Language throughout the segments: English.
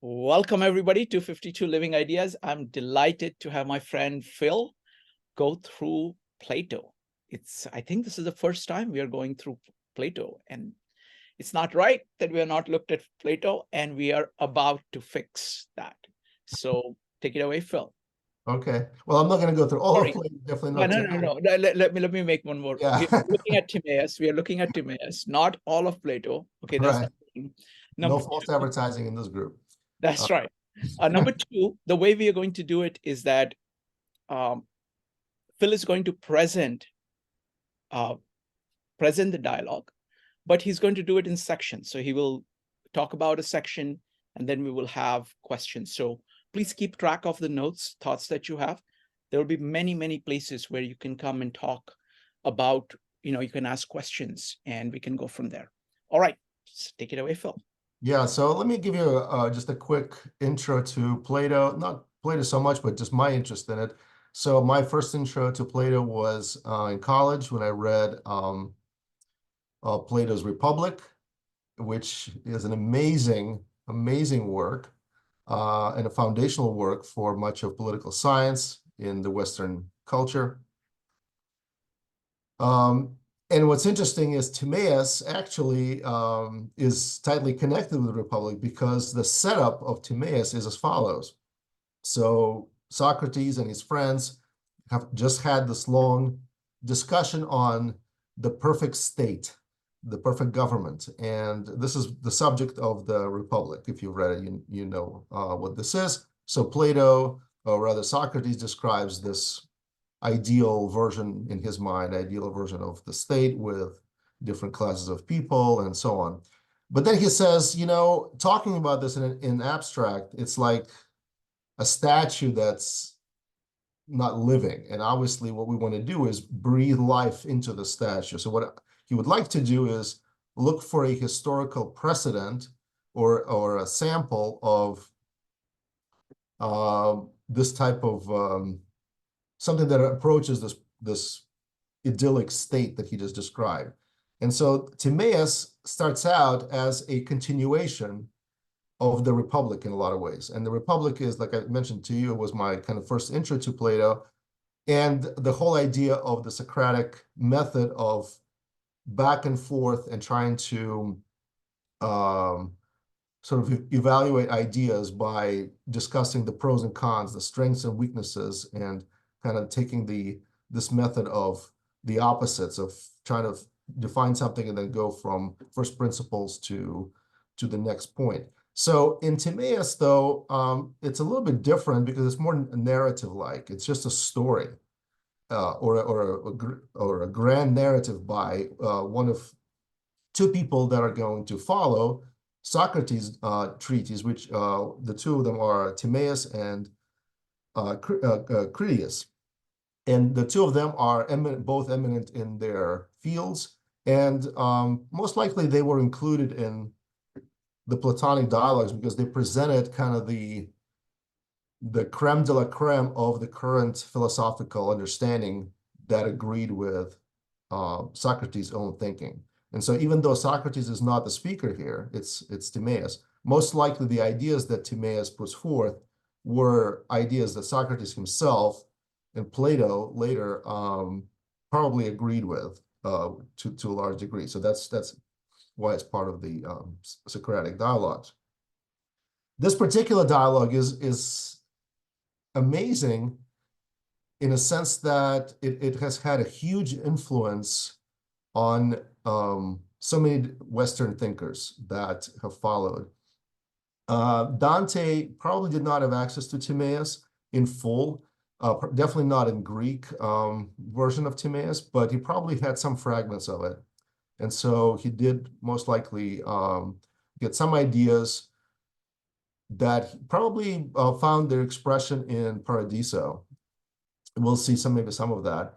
Welcome, everybody, to 52 Living Ideas. I'm delighted to have my friend Phil go through Plato. I think this is the first time we are going through Plato, and it's not right that we have not looked at Plato, and we are about to fix that. So take it away, Phil. Okay. Well, I'm not going to go through all of Sorry. Plato, definitely No, not no, no, tonight. no. Let me make one more. Yeah. We are looking at Timaeus. We are looking at Timaeus, not all of Plato. Okay, that's Right. number one. No Number false two, advertising in this group. that's right. Number two, the way we are going to do it is that um, Phil is going to uh, present the dialogue, but he's going to do it in sections. So he will talk about a section, and then we will have questions. So please keep track of the notes, thoughts that you have. There will be many, many places where you can come and talk about, you can ask questions, and we can go from there. All right, take it away, Phil. Yeah, so let me give you just a quick intro to Plato. Not Plato so much, but just my interest in it. So my first intro to Plato was in college when I read Plato's Republic, which is an amazing, amazing work and a foundational work for much of political science in the Western culture. And what's interesting is Timaeus actually is tightly connected with the Republic because the setup of Timaeus is as follows. So Socrates and his friends have just had this long discussion on the perfect state, the perfect government. And this is the subject of the Republic. If you've read it, you know what this is. So Plato, or rather Socrates, describes this ideal version in his mind, ideal version of the state with different classes of people and so on. But then he says, talking about this in abstract, it's like a statue that's not living. And obviously what we want to do is breathe life into the statue. So what he would like to do is look for a historical precedent or a sample of this type of something that approaches this idyllic state that he just described. And so Timaeus starts out as a continuation of the Republic in a lot of ways. And the Republic is, like I mentioned to you, it was my kind of first intro to Plato. And the whole idea of the Socratic method of back and forth and trying to sort of evaluate ideas by discussing the pros and cons, the strengths and weaknesses, and kind of taking this method of the opposites of trying to define something and then go from first principles to the next point. So in Timaeus, though, it's a little bit different because it's more narrative-like. It's just a story or a grand narrative by one of two people that are going to follow Socrates' treatise, which the two of them are Timaeus and Critias. And the two of them are both eminent in their fields. And most likely they were included in the Platonic dialogues because they presented kind of the creme de la creme of the current philosophical understanding that agreed with Socrates' own thinking. And so even though Socrates is not the speaker here, it's Timaeus, most likely the ideas that Timaeus puts forth were ideas that Socrates himself and Plato later probably agreed with to a large degree. So that's why it's part of the Socratic dialogues. This particular dialogue is amazing in a sense that it has had a huge influence on so many Western thinkers that have followed. Dante probably did not have access to Timaeus in full, definitely not in Greek version of Timaeus, but he probably had some fragments of it. And so he did most likely get some ideas that probably found their expression in Paradiso. We'll see maybe some of that.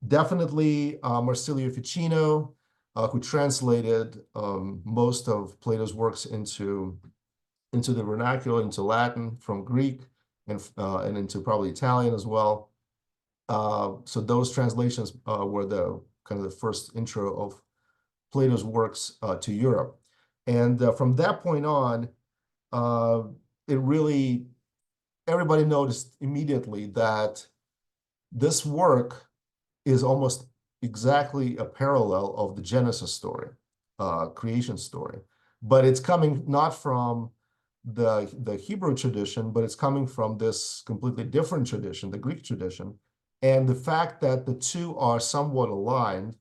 Definitely Marsilio Ficino, who translated most of Plato's works into the vernacular, into Latin from Greek, and into probably Italian as well. So those translations were the kind of the first intro of Plato's works to Europe. And from that point on, uh, it really, everybody noticed immediately that this work is almost exactly a parallel of the Genesis story, creation story. But it's coming not from the Hebrew tradition, but it's coming from this completely different tradition, the Greek tradition. And the fact that the two are somewhat aligned,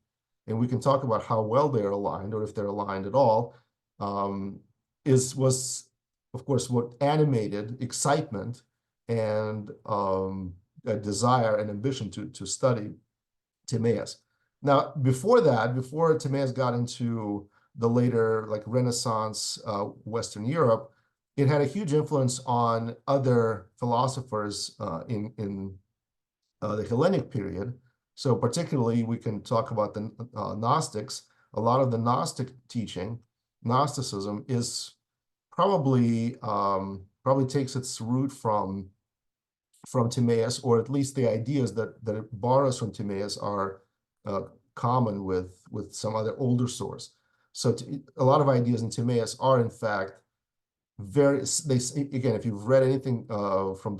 and we can talk about how well they're aligned or if they're aligned at all, was, of course, what animated excitement and a desire and ambition to study Timaeus. Now, before that, before Timaeus got into the later like Renaissance Western Europe, it had a huge influence on other philosophers in the Hellenic period. So particularly, we can talk about the Gnostics. A lot of the Gnostic teaching, Gnosticism, is probably takes its root from Timaeus, or at least the ideas that it borrows from Timaeus are common with some other older source. So a lot of ideas in Timaeus are in fact again, if you've read anything from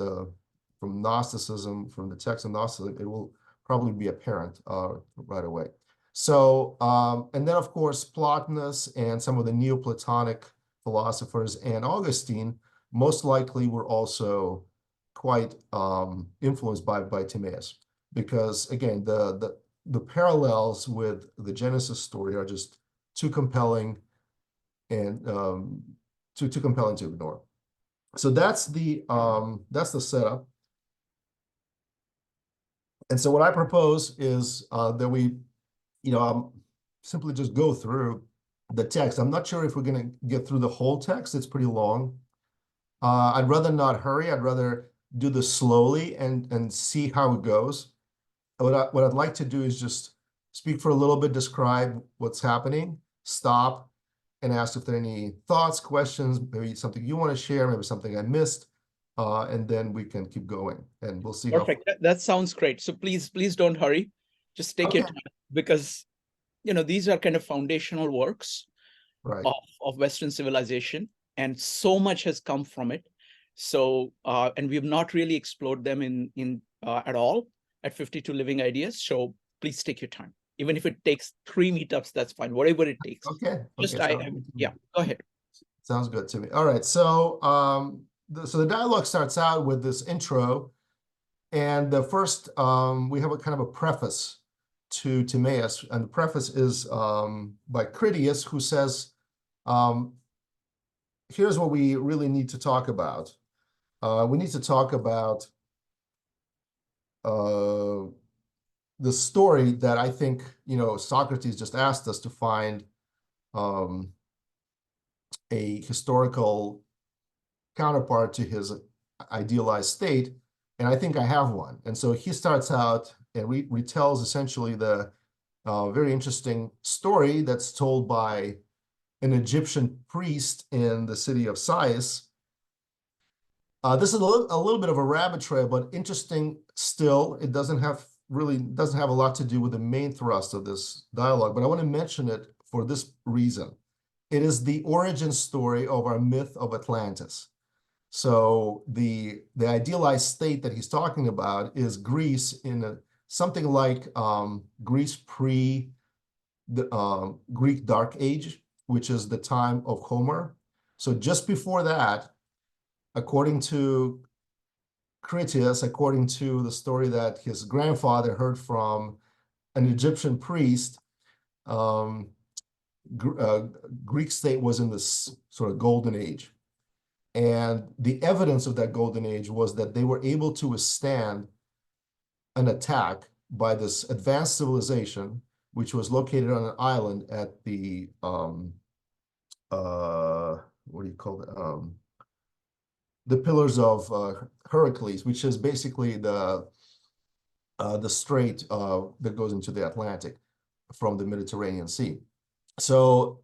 Gnosticism, from the text of Gnosticism, it will probably be apparent right away. So and then of course Plotinus and some of the Neoplatonic philosophers and Augustine most likely were also quite influenced by Timaeus, because again the parallels with the Genesis story are just too compelling and too compelling to ignore. So that's the setup. And so what I propose is that we, simply just go through the text. I'm not sure if we're going to get through the whole text. It's pretty long. I'd rather not hurry. I'd rather do this slowly and see how it goes. What I'd like to do is just speak for a little bit, describe what's happening, stop, and ask if there are any thoughts, questions, maybe something you want to share, maybe something I missed, and then we can keep going, and we'll see how. Perfect. That sounds great. So please don't hurry. Just take your Okay. time, because these are kind of foundational works Right. of Western civilization, and so much has come from it. So and we have not really explored them in at all at 52 Living Ideas. So please take your time. Even if it takes 3 meetups, that's fine. Whatever it takes. Okay. Just Sounds good to me. yeah, go ahead. Sounds good to me. All right. So the dialogue starts out with this intro, and the first we have a kind of a preface to Timaeus, and the preface is by Critias, who says, here's what we really need to talk about. We need to talk about the story that I think, Socrates just asked us to find a historical counterpart to his idealized state, and I think I have one. And so he starts out and retells essentially the very interesting story that's told by an Egyptian priest in the city of Sais. This is a little bit of a rabbit trail, but interesting still. It doesn't have a lot to do with the main thrust of this dialogue, but I want to mention it for this reason. It is the origin story of our myth of Atlantis. So the idealized state that he's talking about is Greece in something like Greece pre the Greek Dark Age, which is the time of Homer. So just before that, according to Critias, according to the story that his grandfather heard from an Egyptian priest, Greek state was in this sort of golden age. And the evidence of that golden age was that they were able to withstand an attack by this advanced civilization, which was located on an island at the, what do you call it? The Pillars of Heracles, which is basically the strait that goes into the Atlantic from the Mediterranean Sea. So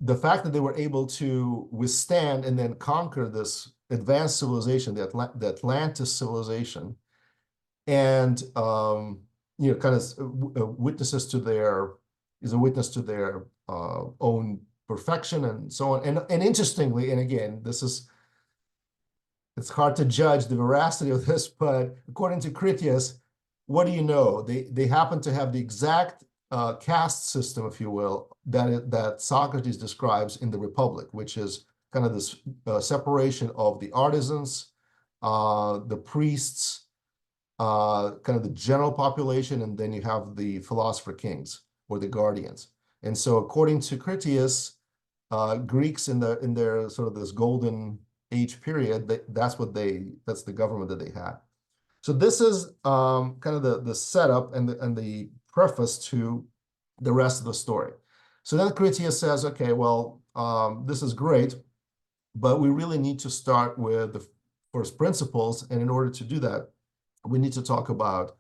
the fact that they were able to withstand and then conquer this advanced civilization, the Atlantis civilization, and kind of witnesses to their is a witness to their own perfection and so on. And interestingly, and again, this is it's hard to judge the veracity of this, but according to Critias, what do you know? They happen to have the exact caste system, if you will, that Socrates describes in the Republic, which is kind of this separation of the artisans, the priests, kind of the general population, and then you have the philosopher kings or the guardians. And so, according to Critias, Greeks in their sort of this golden age period, that's the government that they had. So this is kind of the setup and the preface to the rest of the story. So then Critias says, okay, well, this is great, but we really need to start with the first principles. And in order to do that, we need to talk about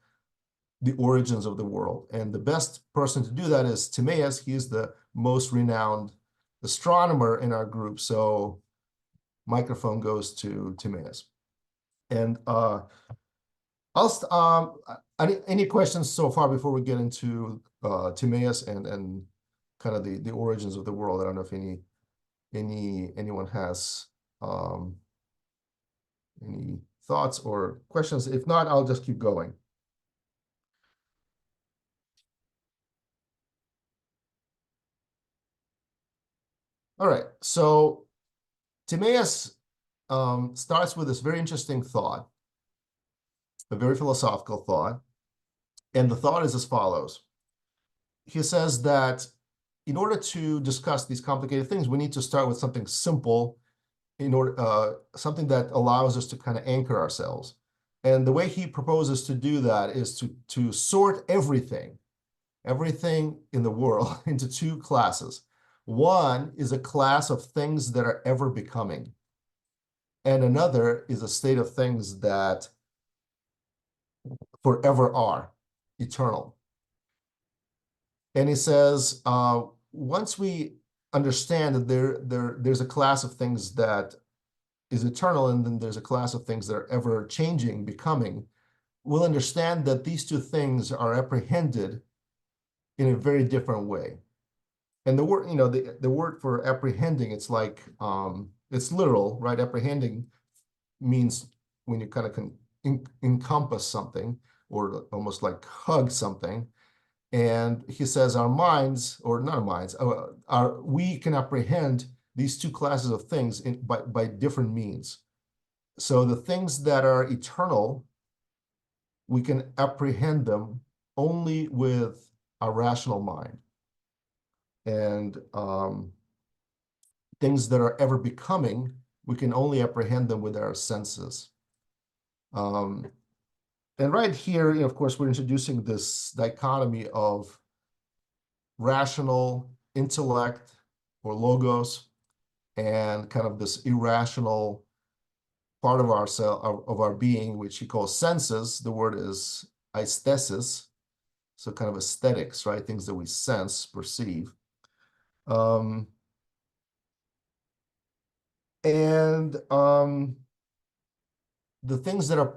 the origins of the world. And the best person to do that is Timaeus. He's the most renowned astronomer in our group. So microphone goes to Timaeus. And any questions so far before we get into Timaeus and kind of the origins of the world? I don't know if anyone has any thoughts or questions. If not, I'll just keep going. All right, so Timaeus starts with this very interesting thought, a very philosophical thought, and the thought is as follows. He says that in order to discuss these complicated things, we need to start with something simple, something that allows us to kind of anchor ourselves. And the way he proposes to do that is to sort everything in the world into two classes. One is a class of things that are ever becoming, and another is a state of things that forever are, eternal. And he says, once we understand that there's a class of things that is eternal, and then there's a class of things that are ever changing, becoming, we'll understand that these two things are apprehended in a very different way. And the word, the word for apprehending, it's like, it's literal, right? Apprehending means when you kind of can encompass something or almost like hug something. And he says our minds, or not our minds, we can apprehend these two classes of things by different means. So the things that are eternal, we can apprehend them only with a rational mind. And things that are ever becoming, we can only apprehend them with our senses. And right here, of course, we're introducing this dichotomy of rational intellect or logos and kind of this irrational part of our being, which he calls senses. The word is aesthesis, so kind of aesthetics, right? Things that we sense, perceive. The things that are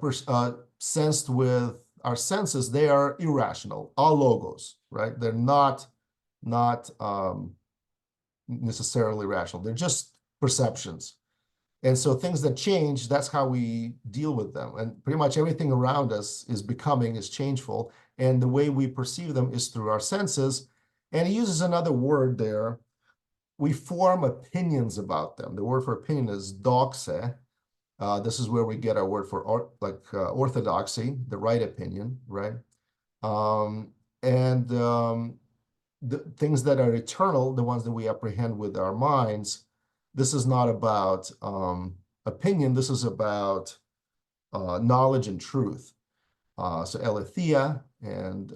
sensed with our senses, they are irrational, all logos, right? They're not necessarily rational. They're just perceptions. And so things that change, that's how we deal with them. And pretty much everything around us is becoming, is changeful. And the way we perceive them is through our senses. And he uses another word there. We form opinions about them. The word for opinion is doxe. This is where we get our word for orthodoxy, the right opinion, right? The things that are eternal, the ones that we apprehend with our minds, this is not about opinion. This is about knowledge and truth. So aletheia and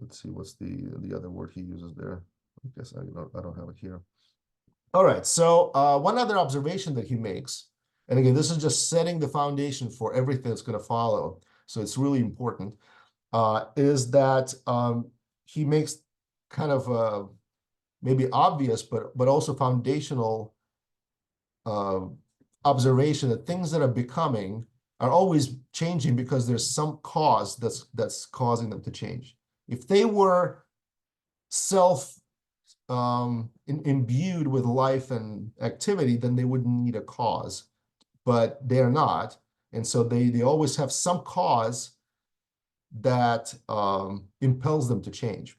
let's see, what's the other word he uses there? I guess I don't have it here. All right, so one other observation that he makes, and again, this is just setting the foundation for everything that's going to follow, so it's really important, is that he makes kind of maybe obvious, but also foundational observation that things that are becoming are always changing because there's some cause that's causing them to change. If they were imbued with life and activity, then they wouldn't need a cause, but they're not. And so they always have some cause that impels them to change.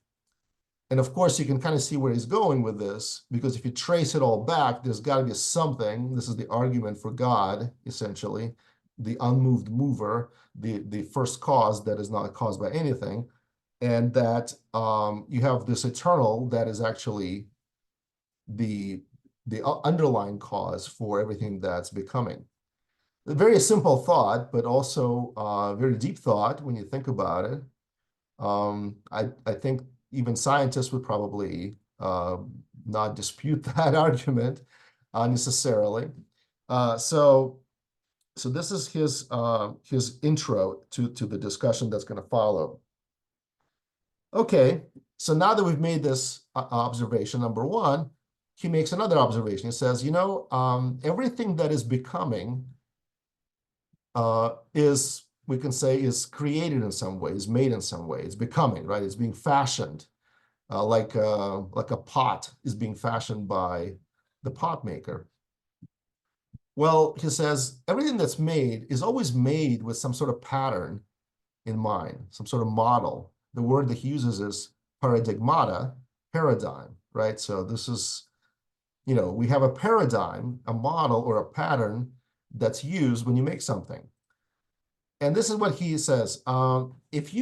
And of course, you can kind of see where he's going with this, because if you trace it all back, there's got to be something. This is the argument for God, essentially, the unmoved mover, the first cause that is not caused by anything, and that you have this eternal that is actually the underlying cause for everything that's becoming. A very simple thought, but also very deep thought when you think about it. I think even scientists would probably not dispute that argument necessarily. So this is his intro to the discussion that's going to follow. Okay, so now that we've made this observation, number one, he makes another observation. He says, you know, everything that is becoming is, we can say, is created in some way, is made in some way. It's becoming, right? It's being fashioned, like a pot is being fashioned by the pot maker. Well, he says everything that's made is always made with some sort of pattern in mind, some sort of model. The word that he uses is paradigmata, paradigm, right? So this is, you know, we have a paradigm, a model or a pattern that's used when you make something. And this is what he says. If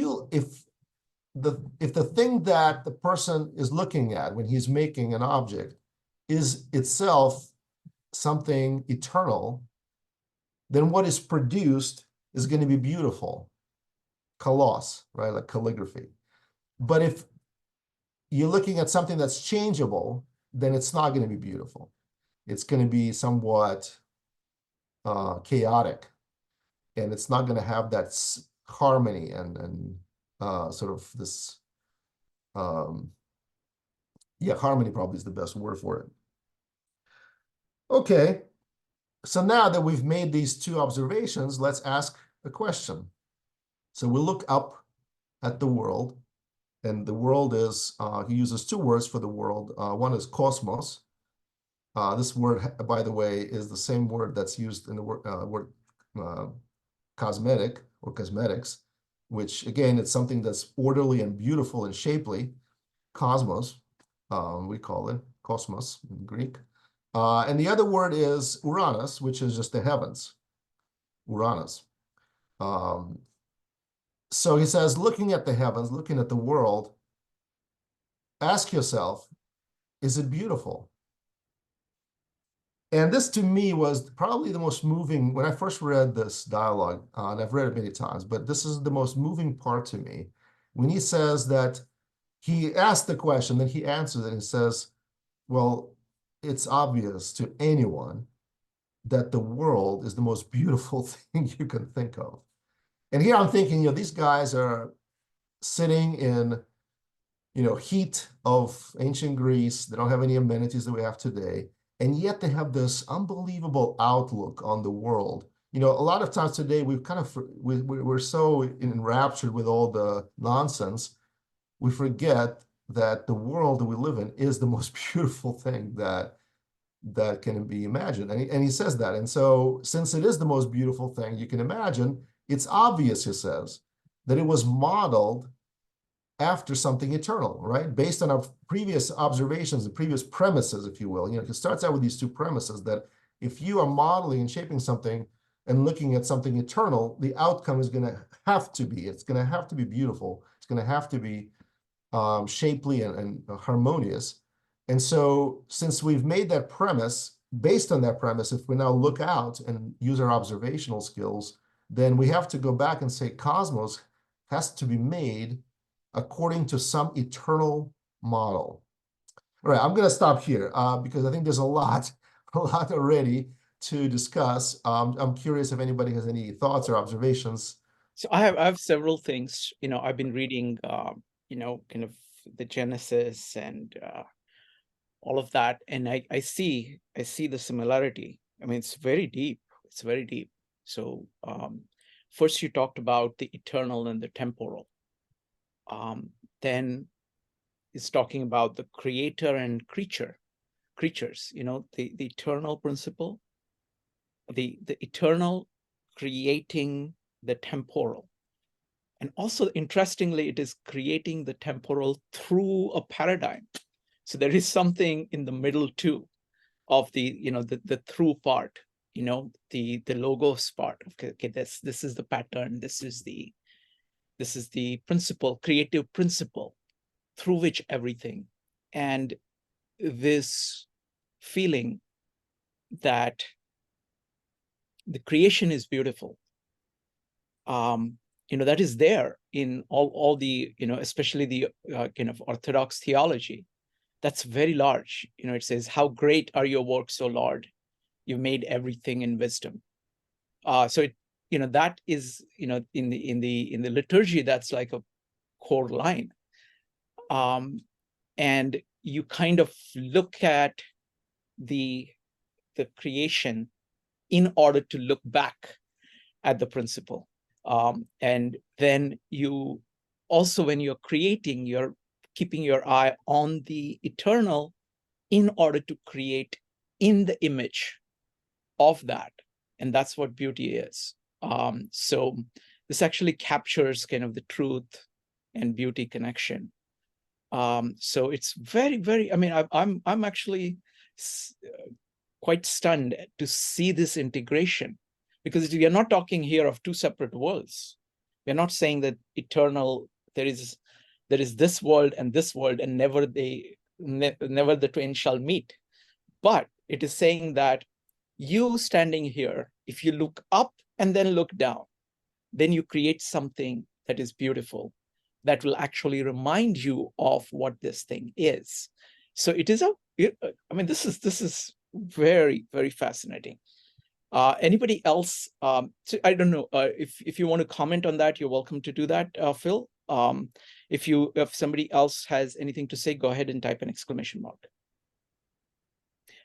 the thing that the person is looking at when he's making an object is itself something eternal, then what is produced is going to be beautiful. Kalos, right? Like calligraphy. But if you're looking at something that's changeable, then it's not going to be beautiful. It's going to be somewhat chaotic, and it's not going to have that harmony and sort of this, yeah, harmony probably is the best word for it. Okay, so now that we've made these two observations, let's ask a question. So we look up at the world, and the world is, he uses two words for the world. One is cosmos. This word, by the way, is the same word that's used in the word cosmetic or cosmetics, which again, it's something that's orderly and beautiful and shapely. Cosmos, we call it cosmos in Greek. And the other word is Uranus, which is just the heavens, Uranus. So he says, looking at the heavens, looking at the world, ask yourself, is it beautiful? And this to me was probably the most moving, when I first read this dialogue, and I've read it many times, but this is the most moving part to me. When he says that he asked the question, then he answers it and says, well, it's obvious to anyone that the world is the most beautiful thing you can think of. And here I'm thinking, you know, these guys are sitting in, you know, heat of ancient Greece. They don't have any amenities that we have today. And yet they have this unbelievable outlook on the world. You know, a lot of times today, we've kind of, we're so enraptured with all the nonsense, we forget that the world that we live in is the most beautiful thing that can be imagined. And he says that. And so since it is the most beautiful thing you can imagine, it's obvious, he says, that it was modeled after something eternal, right? Based on our previous observations, the previous premises, if you will. You know, it starts out with these two premises that if you are modeling and shaping something and looking at something eternal, the outcome is going to have to be, it's going to have to be beautiful. It's going to have to be shapely and harmonious. And so since we've made that premise, based on that premise, if we now look out and use our observational skills, then we have to go back and say cosmos has to be made according to some eternal model. All right, I'm going to stop here because I think there's a lot already to discuss. I'm curious if anybody has any thoughts or observations. So I have several things. You know, I've been reading, you know, kind of the Genesis and all of that, and I see the similarity. I mean, it's very deep. It's very deep. So first you talked about the eternal and the temporal. Then is talking about the creator and creatures, the eternal principle, the eternal creating the temporal. And also, interestingly, it is creating the temporal through a paradigm. So there is something in the middle too of the through part, the logos part. Okay, this is the pattern, this is the principle, creative principle through which everything. And this feeling that the creation is beautiful, that is there in all the, especially the kind of Orthodox theology. That's very large. It says, "How great are your works, O Lord! You made everything in wisdom." So it, that is, in the liturgy, that's like a core line. And you kind of look at the creation in order to look back at the principle. And then you also, when you're creating, you're keeping your eye on the eternal in order to create in the image of that. And that's what beauty is. So this actually captures kind of the truth and beauty connection. So it's very, very, I mean, I'm actually quite stunned to see this integration, because we are not talking here of two separate worlds. We're not saying that eternal, there is this world, and never the twain shall meet. But it is saying that you standing here, if you look up and then look down, then you create something that is beautiful, that will actually remind you of what this thing is. So it is this is very, very fascinating. Anybody else? So I don't know if you want to comment on that, you're welcome to do that, Phil. If somebody else has anything to say, go ahead and type an exclamation mark.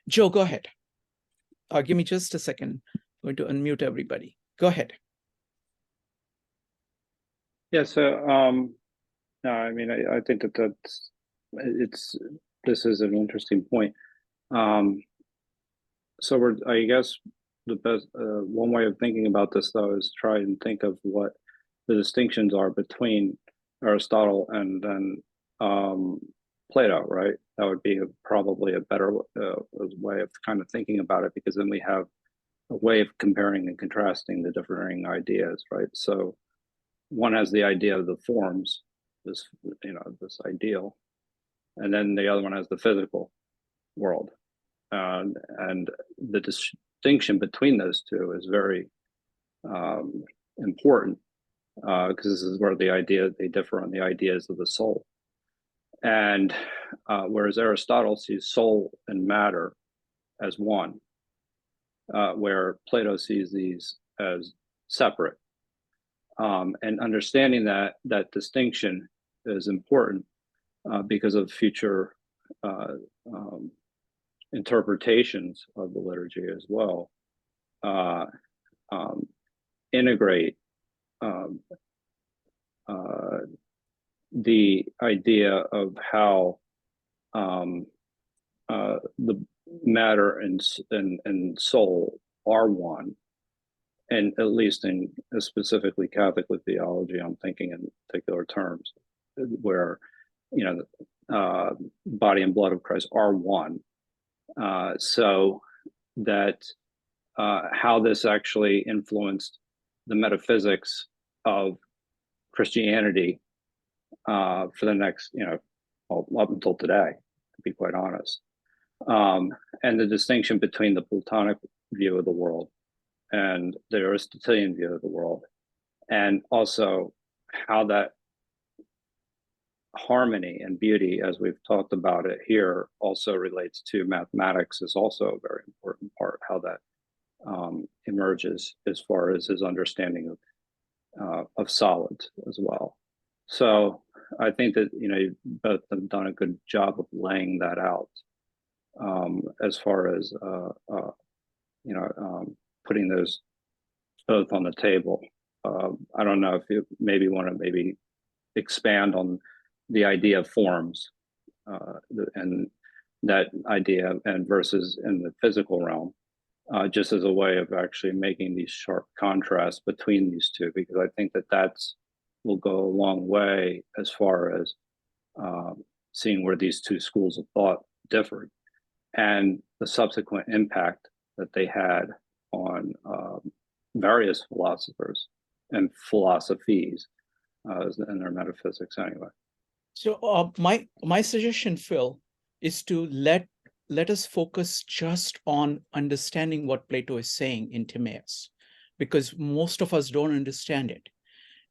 Joe, go ahead. Give me just a second. I'm going to unmute everybody. Go ahead. Yeah, so no, I mean, I think this is an interesting point. So I guess the best one way of thinking about this, though, is try and think of what the distinctions are between Aristotle and then Plato, right? That would be probably a better way of kind of thinking about it, because then we have a way of comparing and contrasting the differing ideas, right? So one has the idea of the forms, this ideal, and then the other one has the physical world, and the distinction between those two is very important, because this is where they differ on the ideas of the soul. And whereas Aristotle sees soul and matter as one, where Plato sees these as separate. And understanding that distinction is important because of future interpretations of the liturgy as well. Integrate the idea of how the matter and soul are one, and at least in specifically Catholic theology, I'm thinking in particular terms, where body and blood of Christ are one. So that how this actually influenced the metaphysics of Christianity for the next, up until today, to be quite honest. And the distinction between the Platonic view of the world and the Aristotelian view of the world, and also how that harmony and beauty, as we've talked about it here, also relates to mathematics, is also a very important part, how that emerges as far as his understanding of solids as well. So I think that you both have done a good job of laying that out, as far as putting those both on the table. I don't know if you maybe want to expand on the idea of forms and that idea, and versus in the physical realm, just as a way of actually making these sharp contrasts between these two, because I think that that's will go a long way as far as seeing where these two schools of thought differed and the subsequent impact that they had on various philosophers and philosophies in their metaphysics anyway. So my suggestion, Phil, is to let us focus just on understanding what Plato is saying in Timaeus, because most of us don't understand it.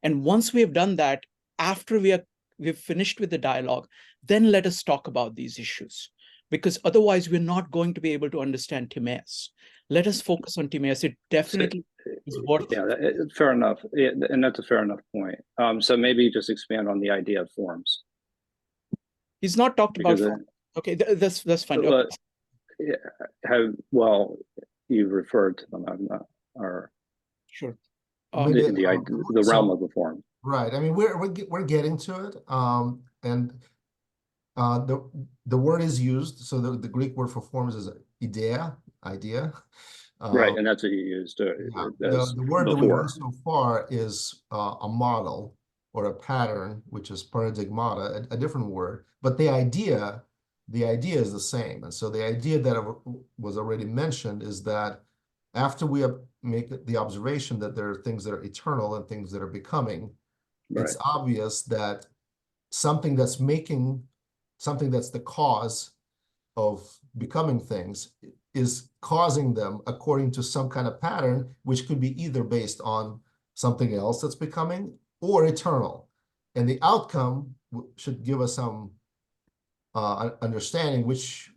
And once we have done that, after we've finished with the dialogue, then let us talk about these issues, because otherwise we're not going to be able to understand Timaeus. Let us focus on Timaeus. It definitely is worth. Yeah, fair enough. Yeah, and that's a fair enough point. So maybe just expand on the idea of forms. He's not talked about form. Okay, that's fine. Okay. Well, you referred to them, or sure. The realm of the form. Right. I mean, we're getting to it. And the word is used. So the Greek word for forms is idea. Right, and that's what you used. Yeah. The word that we use so far is a model or a pattern, which is paradigmata, a different word, but the idea is the same. And so the idea that was already mentioned is that after we make the observation that there are things that are eternal and things that are becoming, right, it's obvious that something that's the cause of becoming things is causing them according to some kind of pattern, which could be either based on something else that's becoming or eternal. And the outcome should give us some understanding which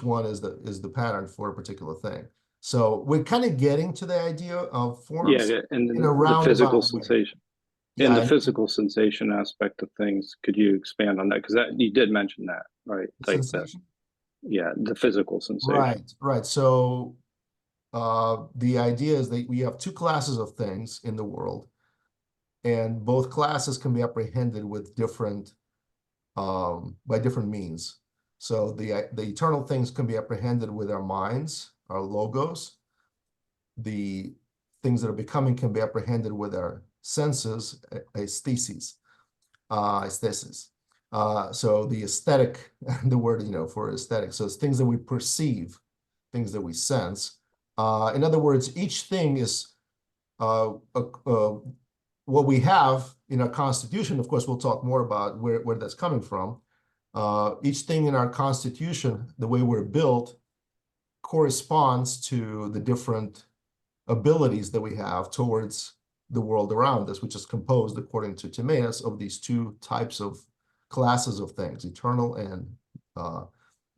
one is the pattern for a particular thing. So we're kind of getting to the idea of forms, and in a roundabout the physical way. Sensation. Yeah, in the physical sensation aspect of things, could you expand on that? Because you did mention that, right? Sensation? Yeah, the physical sensation. Right. So the idea is that we have two classes of things in the world, and both classes can be apprehended with different by different means. So the eternal things can be apprehended with our minds, our logos. The things that are becoming can be apprehended with our senses, aesthesis. So the aesthetic, the word, for aesthetic, so it's things that we perceive, things that we sense. In other words, each thing is what we have in our Constitution. Of course, we'll talk more about where that's coming from. Each thing in our Constitution, the way we're built, corresponds to the different abilities that we have towards the world around us, which is composed, according to Timaeus, of these two types of classes of things, eternal and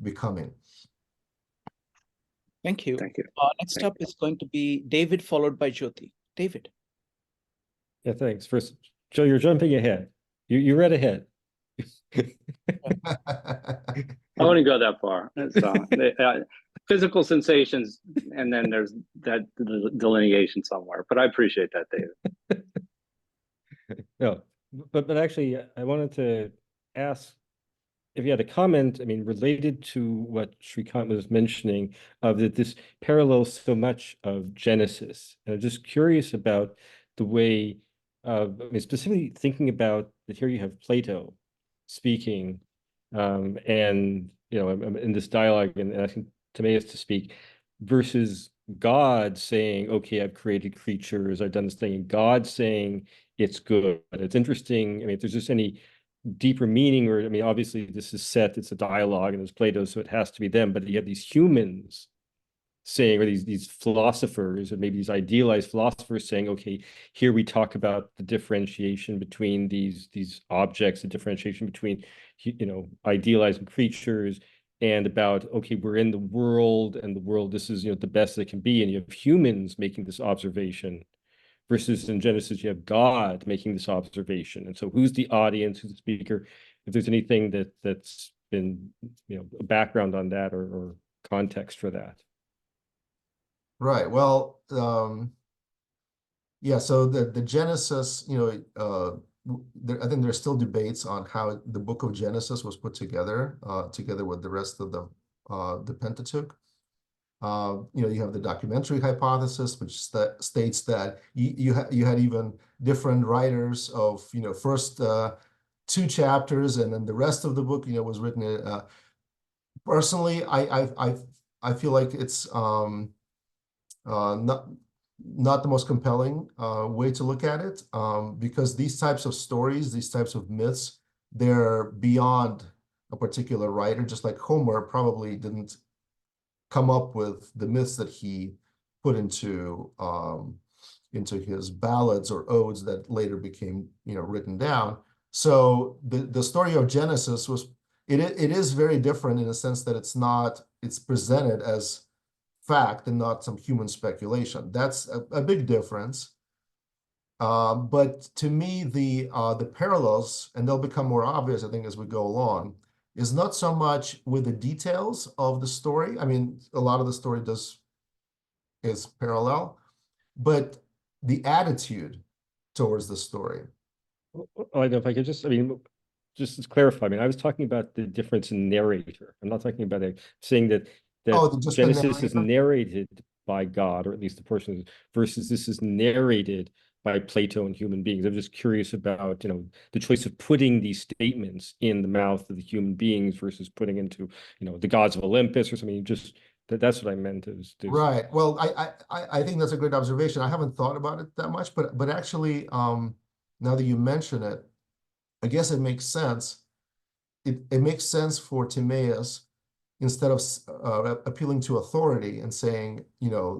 becoming. Thank you. Thank you. Next up is going to be David, followed by Jyoti. David. Yeah, thanks. First, Joe, you're jumping ahead. You read ahead. I wouldn't go that far. Physical sensations, and then there's that delineation somewhere. But I appreciate that, David. No, but actually, I wanted to ask if you had a comment, I mean, related to what Shrikant was mentioning, of that this parallels so much of Genesis. And I'm just curious about the way, I mean, specifically thinking about that here you have Plato speaking, and, in this dialogue and asking Timaeus to speak, versus God saying, okay, I've created creatures, I've done this thing, and God saying it's good. It's interesting. I mean, if there's just any deeper meaning, or, I mean, obviously this is set, it's a dialogue and it's Plato, so it has to be them, but you have these humans saying, or these philosophers, or maybe these idealized philosophers saying, okay, here we talk about the differentiation between these objects, the differentiation between, idealized creatures, and about, okay, we're in the world, and the world, this is, the best it can be, and you have humans making this observation, versus in Genesis, you have God making this observation. And so who's the audience, who's the speaker? If there's anything that's been, a background on that, or context for that. Right. Well, yeah, so the Genesis, I think there's still debates on how the book of Genesis was put together, together with the rest of the Pentateuch. You have the documentary hypothesis, which states that you had even different writers of, first 2 chapters, and then the rest of the book, was written. Personally, I feel like it's not the most compelling way to look at it, because these types of stories, these types of myths, they're beyond a particular writer. Just like Homer probably didn't come up with the myths that he put into his ballads or odes that later became written down. So the story of Genesis it is very different in the sense that it's presented as fact and not some human speculation. That's a big difference. But to me, the parallels, and they'll become more obvious, I think, as we go along, is not so much with the details of the story. I mean, a lot of the story is parallel, but the attitude towards the story. I know if I could just to clarify, I was talking about the difference in narrator. I'm not talking about saying that Just Genesis is narrated by God, or at least the person, versus this is narrated by Plato and human beings. I'm just curious about, the choice of putting these statements in the mouth of the human beings versus putting into, the gods of Olympus or something. Just that's what I meant. Right. Well, I think that's a great observation. I haven't thought about it that much, but actually, now that you mention it, I guess it makes sense. It makes sense for Timaeus, instead of appealing to authority and saying,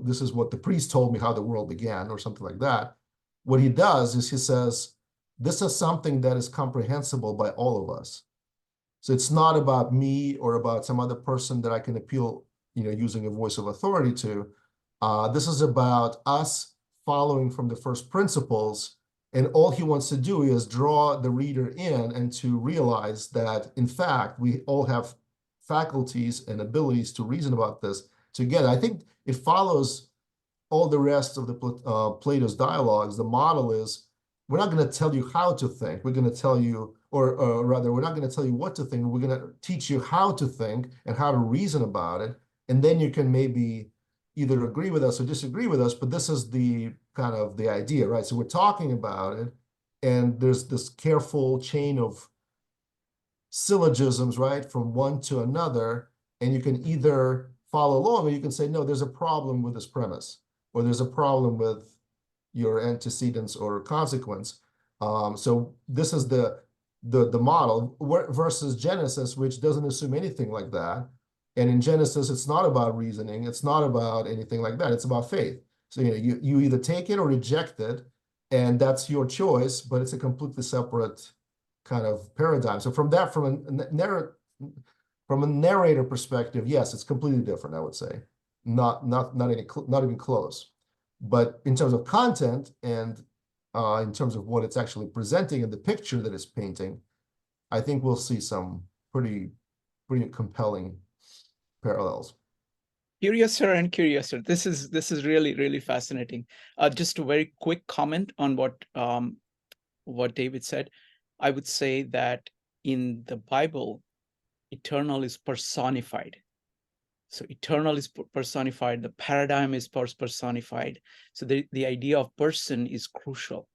this is what the priest told me how the world began, or something like that. What he does is he says, this is something that is comprehensible by all of us. So it's not about me or about some other person that I can appeal, using a voice of authority to. This is about us following from the first principles. And all he wants to do is draw the reader in and to realize that, in fact, we all have faculties and abilities to reason about this together. I think it follows all the rest of the Plato's dialogues. The model is, we're not going to tell you how to think. We're going to tell you, or rather, we're not going to tell you what to think. We're going to teach you how to think and how to reason about it. And then you can maybe either agree with us or disagree with us, but this is the kind of the idea, right? So we're talking about it, and there's this careful chain of syllogisms, right, from one to another, and you can either follow along, or you can say, no, there's a problem with this premise, or there's a problem with your antecedents or consequence. So this is the model versus Genesis, which doesn't assume anything like that. And in Genesis, it's not about reasoning. It's not about anything like that. It's about faith. So you either take it or reject it, and that's your choice, but it's a completely separate kind of paradigm. So from a narrator perspective, yes, it's completely different, I would say. Not even close. But in terms of content and in terms of what it's actually presenting and the picture that it's painting, I think we'll see some pretty compelling parallels. Curiouser and curiouser. This is really, really fascinating. Just a very quick comment on what David said. I would say that in the Bible, eternal is personified. So eternal is personified. The paradigm is personified. So the idea of person is crucial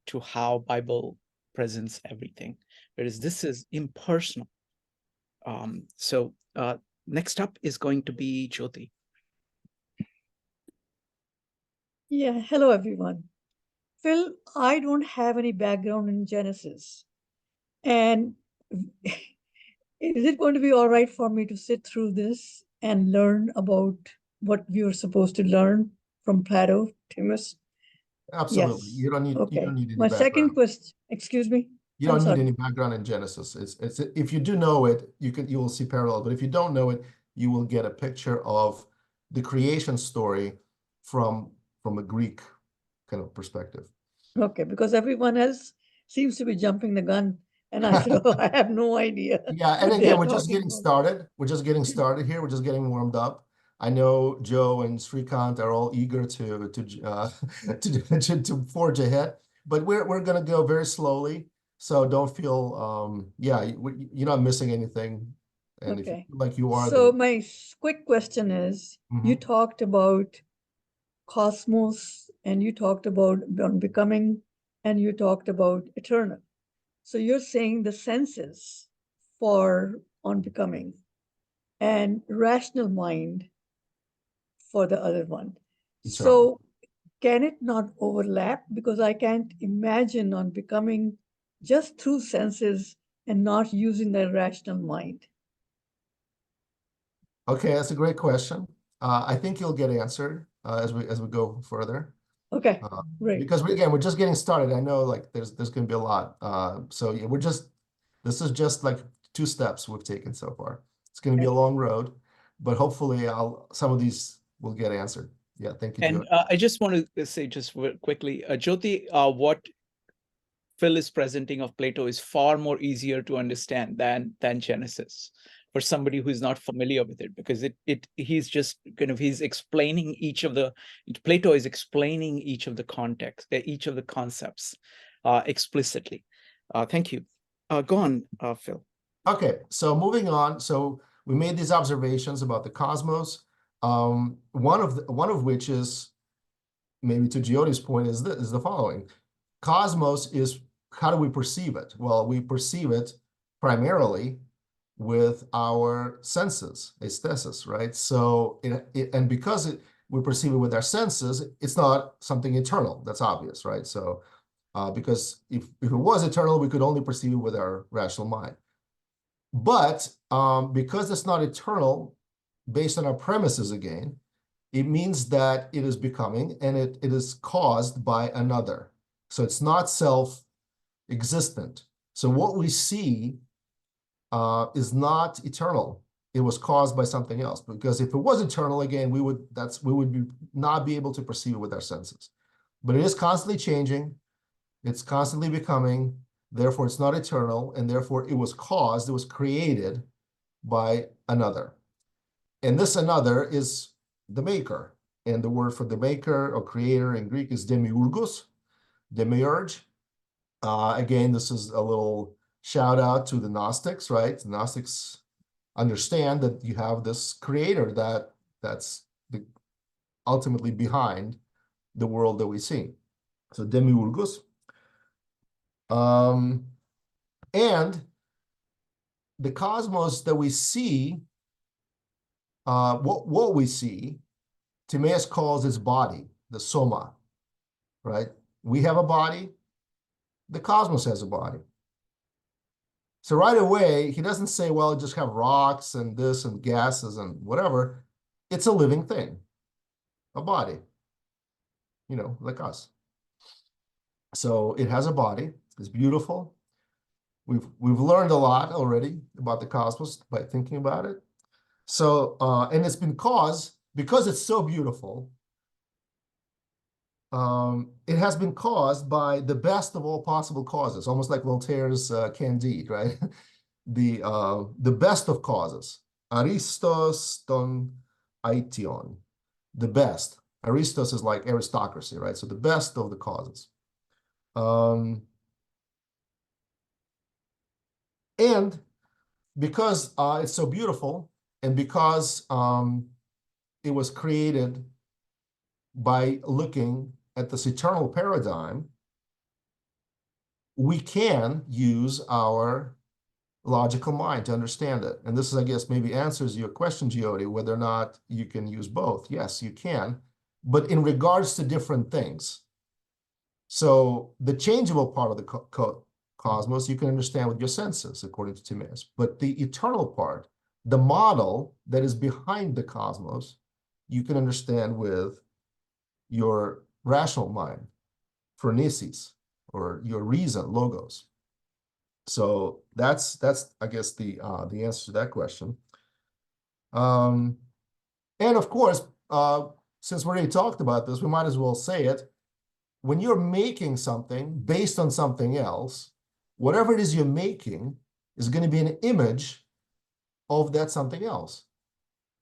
to how Bible presents everything, whereas this is impersonal. So next up is going to be Jyoti. Yeah, hello everyone. Phil, I don't have any background in Genesis. And is it going to be all right for me to sit through this and learn about what we were supposed to learn from Plato, Timaeus? Absolutely. Yes. You don't need Okay. any My background. second question, excuse me. You don't need any background in Genesis. It's if you do know it, you will see parallels. But if you don't know it, you will get a picture of the creation story from a Greek kind of perspective. Okay, because everyone else seems to be jumping the gun, and I said, oh, I have no idea. Yeah, and again, we're just getting started. We're just getting started here. We're just getting warmed up. I know Joe and Srikant are all eager to forge ahead. but we're gonna go very slowly, so don't feel yeah, you're not missing anything. And if you Okay. feel like you are, So then my quick question is, you talked about cosmos and you talked about becoming and you talked about eternal. So you're saying the senses for on becoming and rational mind for the other one. eternal. So can it not overlap? Because I can't imagine on becoming just through senses and not using the rational mind. Okay, that's a great question. I think you'll get answered as we go further. Okay, great. Because again, we're just getting started. I know like there's going to be a lot. So yeah, this is just like 2 steps we've taken so far. It's going to be a long road, but hopefully some of these will get answered. Yeah, thank you, And Jyoti. I just want to say just quickly, Jyoti, what Phil is presenting of Plato is far more easier to understand than Genesis for somebody who's not familiar with it, because he's just kind of he's explaining Plato is explaining each of the context, each of the concepts explicitly. Thank you. Go on, Phil. Okay, so moving on. So we made these observations about the cosmos. One of which is, maybe to Jyoti's point, is the following. Cosmos is, how do we perceive it? Well, we perceive it primarily with our senses, aesthesis, right? So and because we perceive it with our senses, it's not something eternal. That's obvious, right? So because if it was eternal, we could only perceive it with our rational mind. But because it's not eternal, based on our premises again, it means that it is becoming, and it is caused by another. So it's not self-existent. So what we see is not eternal. It was caused by something else. Because if it was eternal, again, we would not be able to perceive it with our senses. But it is constantly changing. It's constantly becoming. Therefore, it's not eternal, and therefore it was created by another. And this another is the maker. And the word for the maker or creator in Greek is demiurgos, demiurge. Again, this is a little shout out to the Gnostics, right? The Gnostics understand that you have this creator that's ultimately behind the world that we see. So demiurgos. And the cosmos that we see, what we see, Timaeus calls its body, the soma, right? We have a body, the cosmos has a body. So right away, he doesn't say, well, just have rocks and this and gases and whatever. It's a living thing, a body, like us. So it has a body, it's beautiful. We've learned a lot already about the cosmos by thinking about it. So, and it's been caused, because it's so beautiful, it has been caused by the best of all possible causes, almost like Voltaire's Candide, right? The best of causes. Aristos ton aition, the best. Aristos is like aristocracy, right? So the best of the causes. And because it's so beautiful, and because it was created by looking at this eternal paradigm, we can use our logical mind to understand it. And this is, I guess, maybe answers your question, Jyoti, whether or not you can use both. Yes, you can, but in regards to different things. So the changeable part of the cosmos, you can understand with your senses, according to Timaeus. But the eternal part, the model that is behind the cosmos, you can understand with your rational mind, phronesis, or your reason, logos. So that's I guess the answer to that question. And of course, since we already talked about this, we might as well say it. When you're making something based on something else, whatever it is you're making is going to be an image of that something else.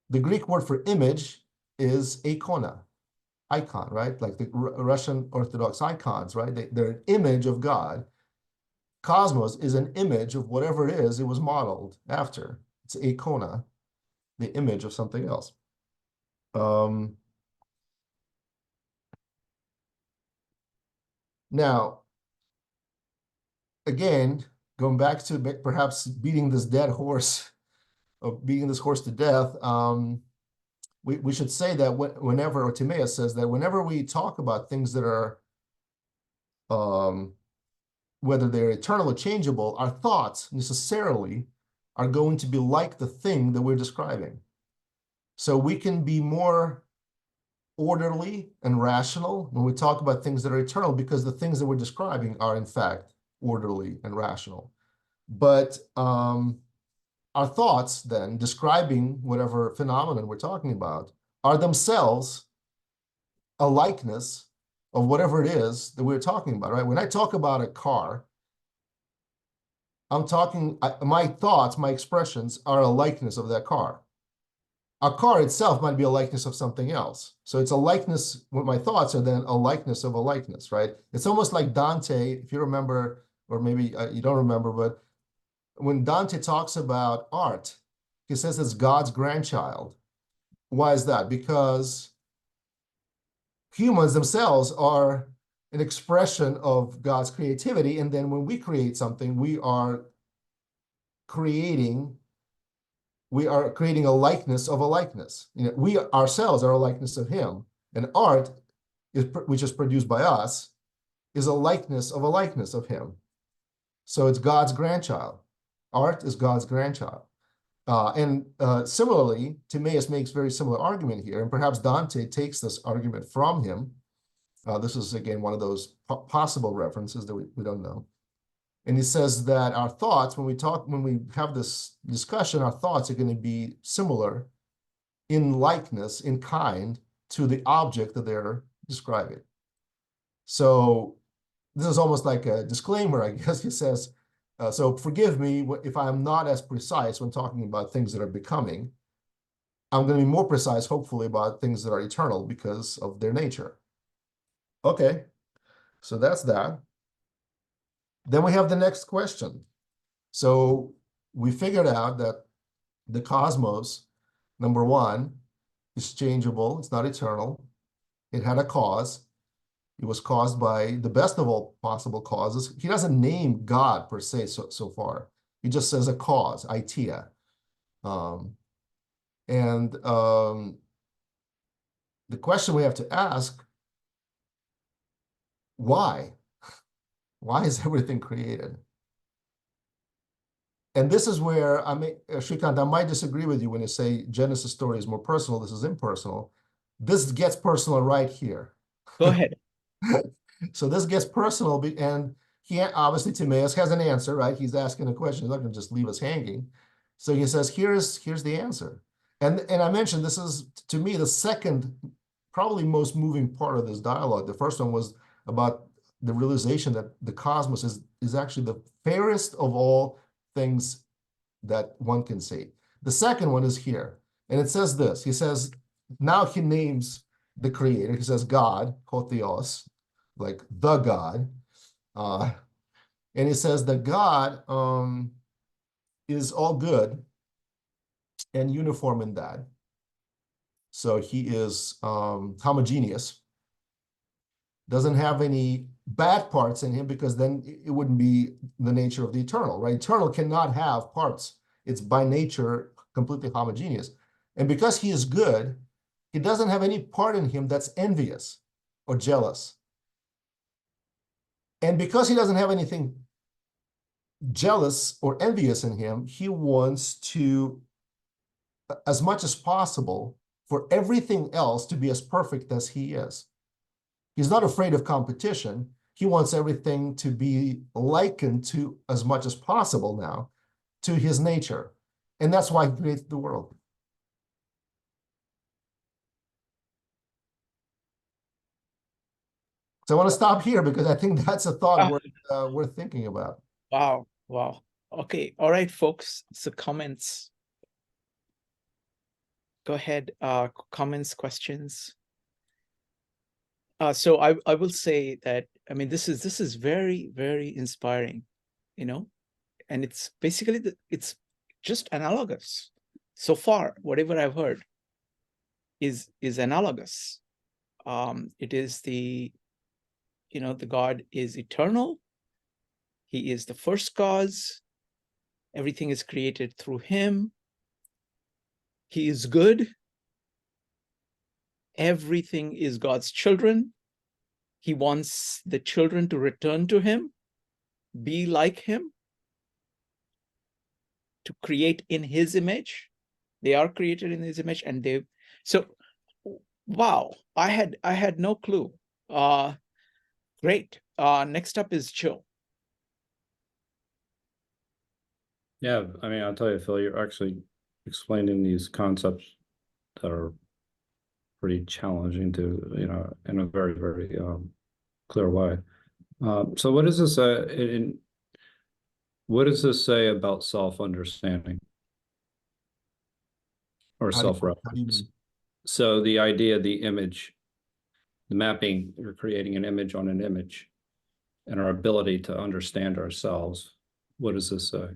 The Greek word for image is eikona. icon, right? Like the Russian Orthodox icons, right? They're an image of God. Cosmos is an image of whatever it is it was modeled after. It's icona, the image of something else. Now, again, going back to perhaps beating this dead horse, of beating this horse to death, we should say that whenever, or Timaeus says that whenever we talk about things that are, whether they're eternal or changeable, our thoughts necessarily are going to be like the thing that we're describing. So we can be more orderly and rational when we talk about things that are eternal, because the things that we're describing are in fact orderly and rational. But our thoughts then describing whatever phenomenon we're talking about are themselves a likeness of whatever it is that we're talking about, right? When I talk about a car, I'm talking, my thoughts, my expressions are a likeness of that car. A car itself might be a likeness of something else. So it's a likeness, what my thoughts are then a likeness of a likeness, right? It's almost like Dante, if you remember, or maybe you don't remember, but when Dante talks about art, he says it's God's grandchild. Why is that? Because humans themselves are an expression of God's creativity. And then when we create something, we are creating a likeness of a likeness. You know, we ourselves are a likeness of him. And art, which is produced by us, is a likeness of him. So it's God's grandchild. Art is God's grandchild. Similarly, Timaeus makes very similar argument here, and perhaps Dante takes this argument from him. This is, again, one of those possible references that we don't know. And he says that our thoughts, when we have this discussion, our thoughts are going to be similar in likeness, in kind, to the object that they're describing. So this is almost like a disclaimer, I guess. He says, so forgive me if I'm not as precise when talking about things that are becoming. I'm going to be more precise, hopefully, about things that are eternal because of their nature. Okay, so that's that. Then we have the next question. So we figured out that the cosmos, number one, is changeable. It's not eternal. It had a cause. It was caused by the best of all possible causes. He doesn't name God per se so far. He just says a cause, itia. The question we have to ask, why? Why is everything created? And this is where Shrikant, I might disagree with you when you say Genesis story is more personal, this is impersonal. This gets personal right here. Go ahead. So this gets personal, and obviously Timaeus has an answer, right? He's asking a question. He's not going to just leave us hanging. So he says, here's the answer. And I mentioned this is, to me, the second, probably most moving part of this dialogue. The first one was about the realization that the cosmos is actually the fairest of all things that one can see. The second one is here. And it says this. He says, now he names the creator. He says God, Hotheos, like the God. And he says that God is all good and uniform in that. So he is homogeneous, doesn't have any bad parts in him, because then it wouldn't be the nature of the eternal, right? Eternal cannot have parts. It's by nature completely homogeneous. And because he is good, he doesn't have any part in him that's envious or jealous. And because he doesn't have anything jealous or envious in him, he wants to, as much as possible, for everything else to be as perfect as he is. He's not afraid of competition. He wants everything to be likened to, as much as possible now, to his nature. And that's why he created the world. So I want to stop here because I think that's a thought worth thinking about. Wow. Wow. Okay. All right, folks. So comments. Go ahead. Comments, questions. So I will say that, I mean, this is very, very inspiring, you know, and it's basically it's just analogous. So far, whatever I've heard is analogous. It is the God is eternal. He is the first cause. Everything is created through him. He is good. Everything is God's children. He wants the children to return to him, be like him, to create in his image. They are created in his image, and wow, I had no clue. Great. Next up is Joe. Yeah, I mean, I'll tell you, Phil, you're actually explaining these concepts that are pretty challenging to, in a very, very clear way. So what does this what does this say about self-understanding or How do you self-reference? mean? So the idea, the image, the mapping, we're creating an image on an image, and our ability to understand ourselves. What does this say?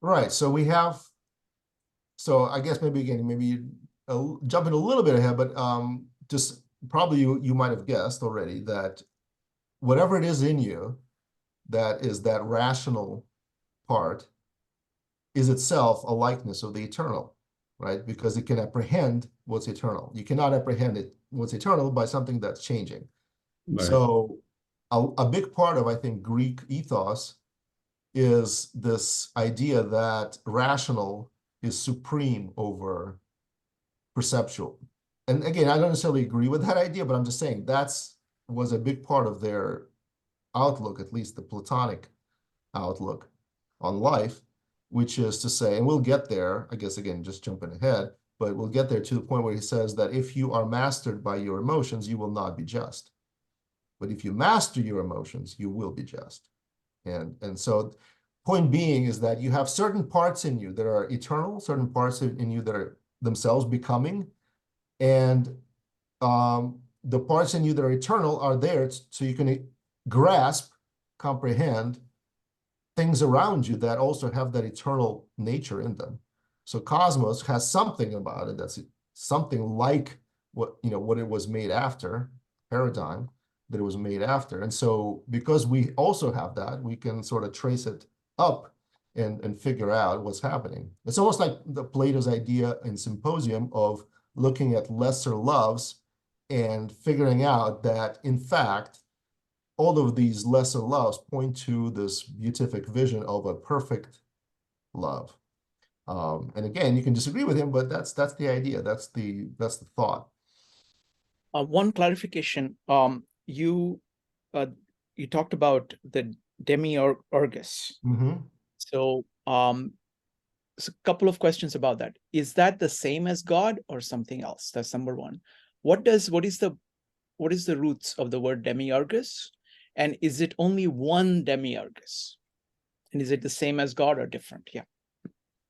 Right. So we have, so I guess maybe again, maybe jumping a little bit ahead, but just probably you might have guessed already that whatever it is in you that is that rational part is itself a likeness of the eternal, right? Because it can apprehend what's eternal. You cannot apprehend what's eternal by something that's changing. Right. So a big part of, I think, Greek ethos is this idea that rational is supreme over perceptual. And again, I don't necessarily agree with that idea, but I'm just saying was a big part of their outlook, at least the Platonic outlook on life, which is to say, and we'll get there, I guess, again, just jumping ahead, but we'll get there to the point where he says that if you are mastered by your emotions, you will not be just. But if you master your emotions, you will be just. And so point being is that you have certain parts in you that are eternal, certain parts in you that are themselves becoming, and the parts in you that are eternal are there so you can grasp, comprehend things around you that also have that eternal nature in them. So cosmos has something about it that's something like what it was made after, paradigm that it was made after. And so because we also have that, we can sort of trace it up and figure out what's happening. It's almost like the Plato's idea in Symposium of looking at lesser loves and figuring out that, in fact, all of these lesser loves point to this beatific vision of a perfect love. And again, you can disagree with him, but that's the idea. That's the thought. One clarification. You talked about the demiurgus. Mm-hmm. So, so a couple of questions about that. Is that the same as God or something else? That's number one. What is the roots of the word demiurgus? And is it only one demiurgus? And is it the same as God or different? Yeah.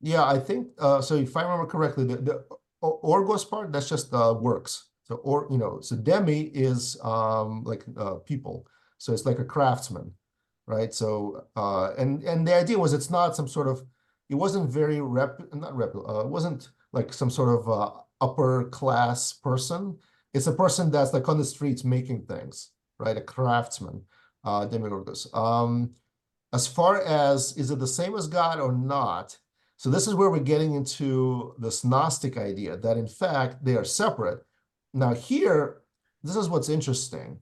Yeah, I think so. If I remember correctly, the orgos part, that's just works. So so demi is like people. So it's like a craftsman, right? So and the idea was it's not some sort of, it wasn't very it wasn't like some sort of upper class person. It's a person that's like on the streets making things, right? A craftsman, demiurgus. As far as, is it the same as God or not? So this is where we're getting into this Gnostic idea that in fact they are separate. Now here, this is what's interesting.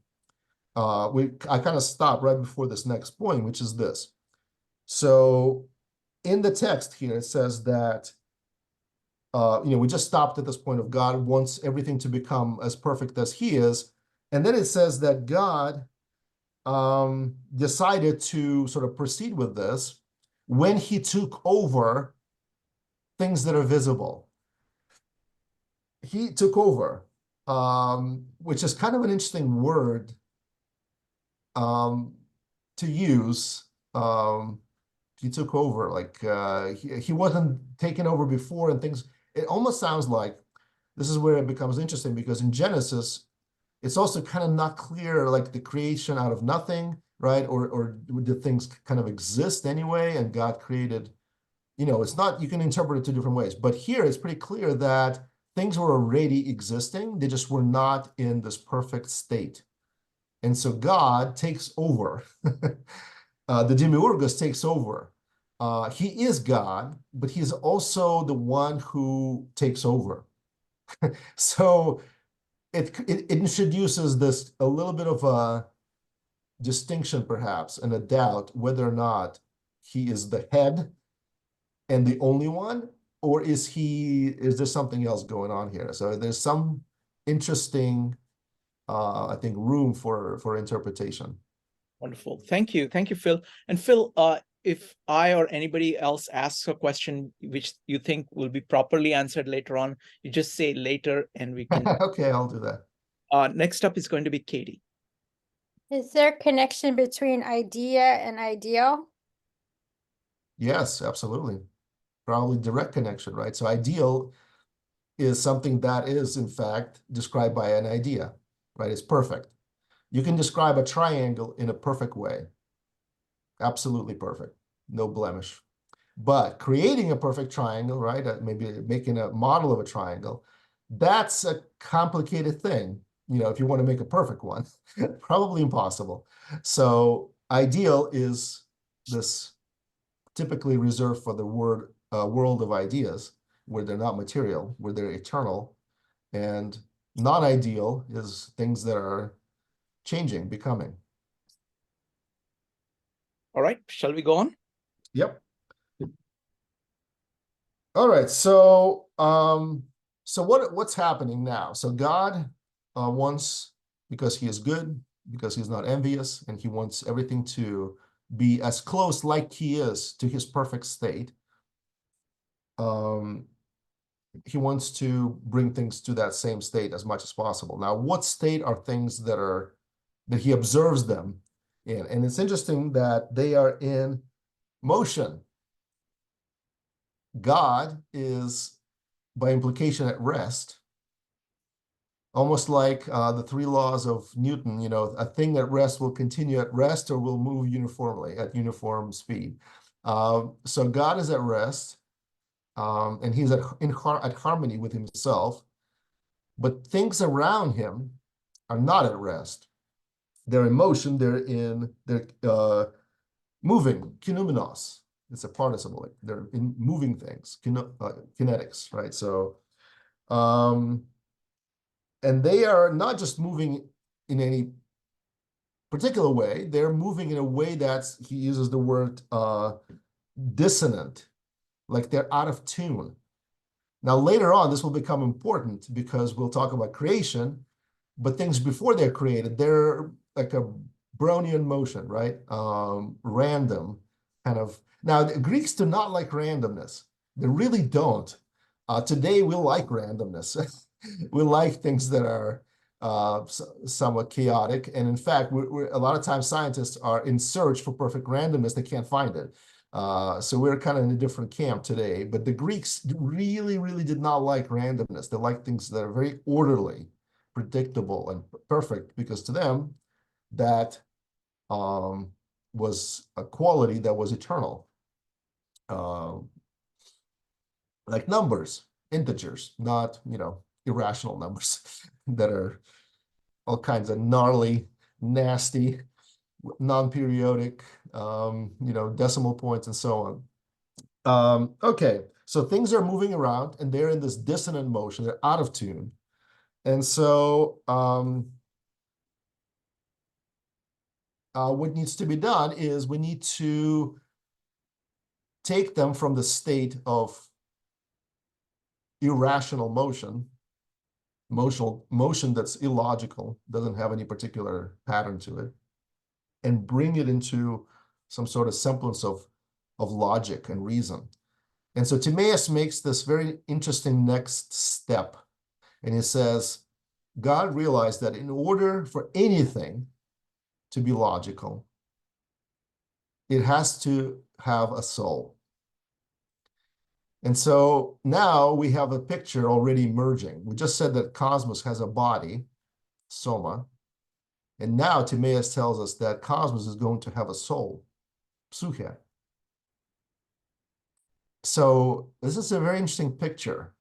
I kind of stopped right before this next point, which is this. So in the text here, it says that, we just stopped at this point of God wants everything to become as perfect as he is. And then it says that God decided to sort of proceed with this when he took over things that are visible. He took over, which is kind of an interesting word to use. He took over, like he wasn't taken over before and things. It almost sounds like this is where it becomes interesting, because in Genesis, it's also kind of not clear, like the creation out of nothing, right? Or did things kind of exist anyway, and God created, it's not, you can interpret it two different ways. But here it's pretty clear that things were already existing. They just were not in this perfect state. And so God takes over. The Demiurgus takes over. He is God, but he's also the one who takes over. So it introduces this a little bit of a distinction, perhaps, and a doubt whether or not he is the head and the only one, or is there something else going on here? So there's some interesting, I think, room for interpretation. Wonderful. Thank you, Phil. And Phil, if I or anybody else asks a question which you think will be properly answered later on, you just say later, and we can. Okay, I'll do that. Next up is going to be Katie. Is there a connection between idea and ideal? Yes, absolutely. Probably direct connection, right? So ideal is something that is, in fact, described by an idea, right? It's perfect. You can describe a triangle in a perfect way. Absolutely perfect. No blemish. But creating a perfect triangle, right? Maybe making a model of a triangle, that's a complicated thing. If you want to make a perfect one, probably impossible. So ideal is this typically reserved for the world of ideas, where they're not material, where they're eternal. And non-ideal is things that are changing, becoming. All right, shall we go on? Yep. All right, so what's happening now? So God wants, because he is good, because he's not envious, and he wants everything to be as close like he is to his perfect state. He wants to bring things to that same state as much as possible. Now, what state are things that he observes them in? And it's interesting that they are in motion. God is, by implication, at rest, almost like the three laws of Newton. A thing at rest will continue at rest or will move uniformly at uniform speed. So God is at rest, and he's at harmony with himself, but things around him are not at rest. They're in motion. They're moving, kinumenos. It's a participle. They're in moving things, kinetics, right? So, and they are not just moving in any particular way. They're moving in a way he uses the word dissonant, like they're out of tune. Now, later on, this will become important because we'll talk about creation, but things before they're created, they're like a Brownian motion, right? Random kind of. Now, the Greeks do not like randomness. They really don't. Today, we like randomness. We like things that are somewhat chaotic. And in fact, a lot of times scientists are in search for perfect randomness. They can't find it. So we're kind of in a different camp today. But the Greeks really, really did not like randomness. They like things that are very orderly, predictable, and perfect, because to them, that was a quality that was eternal. Like numbers, integers, not, irrational numbers that are all kinds of gnarly, nasty, non-periodic, decimal points and so on. Okay, so things are moving around and they're in this dissonant motion. They're out of tune. And so what needs to be done is we need to take them from the state of irrational motion that's illogical, doesn't have any particular pattern to it, and bring it into some sort of semblance of logic and reason. And so Timaeus makes this very interesting next step. And he says, God realized that in order for anything to be logical, it has to have a soul. And so now we have a picture already emerging. We just said that cosmos has a body, soma. And now Timaeus tells us that cosmos is going to have a soul, psyche. So this is a very interesting picture.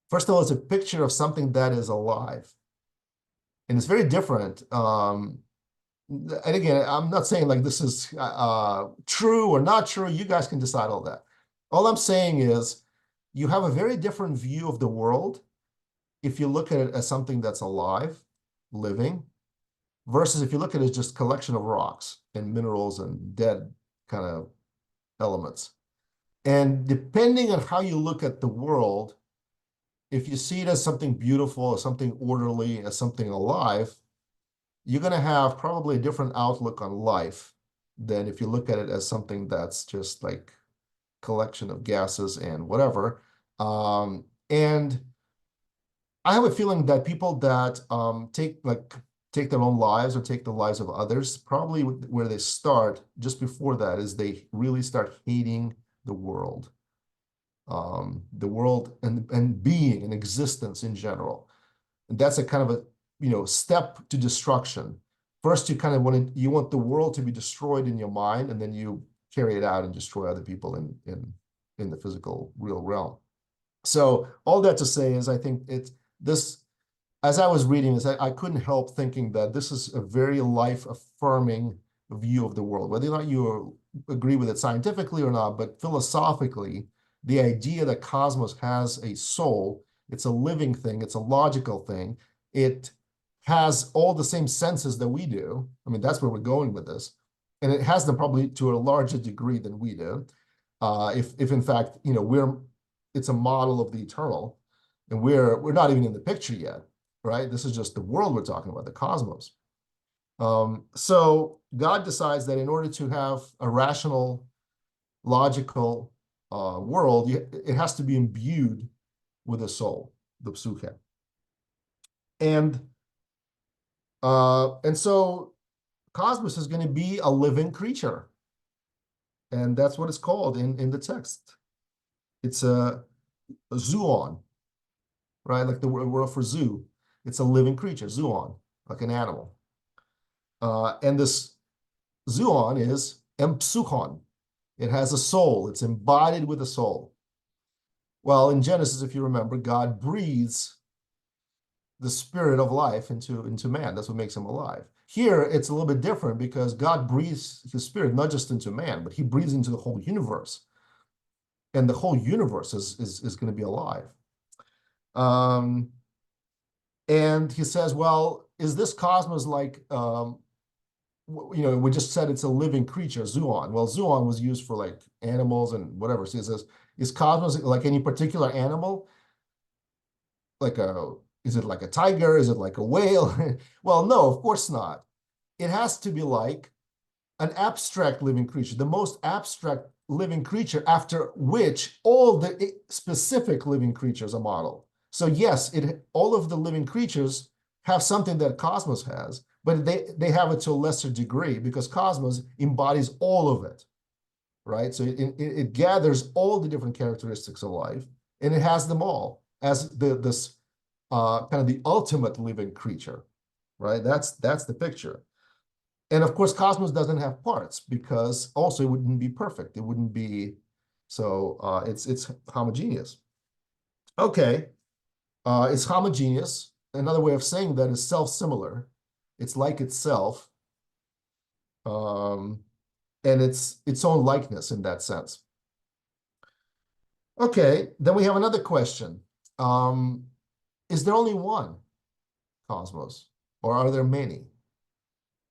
First of all, it's a picture of something that is alive. And it's very different. And again, I'm not saying like this is true or not true. You guys can decide all that. All I'm saying is you have a very different view of the world if you look at it as something that's alive, living, versus if you look at it as just collection of rocks and minerals and dead kind of elements. And depending on how you look at the world, if you see it as something beautiful, as something orderly, as something alive, you're going to have probably a different outlook on life than if you look at it as something that's just like collection of gases and whatever. And I have a feeling that people that take their own lives or take the lives of others, probably where they start just before that is they really start hating the world and being and existence in general. And that's a kind of a step to destruction. First, you kind of want the world to be destroyed in your mind, and then you carry it out and destroy other people in the physical real realm. So all that to say is I think as I was reading this, I couldn't help thinking that this is a very life-affirming view of the world. Whether or not you agree with it scientifically or not, but philosophically, the idea that cosmos has a soul, it's a living thing, it's a logical thing, it has all the same senses that we do. I mean, that's where we're going with this. And it has them probably to a larger degree than we do. If in fact, it's a model of the eternal, and we're not even in the picture yet, right? This is just the world we're talking about, the cosmos. So God decides that in order to have a rational, logical world, it has to be imbued with a soul, the psyche. And so cosmos is going to be a living creature. And that's what it's called in the text. It's a zoon, right? Like the word for zoo. It's a living creature, zoon, like an animal. And this zoon is empsuchon. It has a soul. It's embodied with a soul. Well, in Genesis, if you remember, God breathes the spirit of life into man. That's what makes him alive. Here, it's a little bit different because God breathes his spirit not just into man, but he breathes into the whole universe. And the whole universe is going to be alive. And he says, well, is this cosmos like, we just said it's a living creature, zoon. Well, zoon was used for like animals and whatever. So he says, is cosmos like any particular animal? Is it like a tiger? Is it like a whale? Well, no, of course not. It has to be like an abstract living creature, the most abstract living creature after which all the specific living creatures are modeled. So yes, all of the living creatures have something that cosmos has, but they have it to a lesser degree because cosmos embodies all of it, right? So it gathers all the different characteristics of life, and it has them all as this kind of the ultimate living creature, right? That's the picture. And of course, cosmos doesn't have parts because also it wouldn't be perfect. It wouldn't be, so it's homogeneous. Okay, it's homogeneous. Another way of saying that is self-similar. It's like itself. And it's its own likeness in that sense. Okay, then we have another question. Is there only one cosmos, or are there many?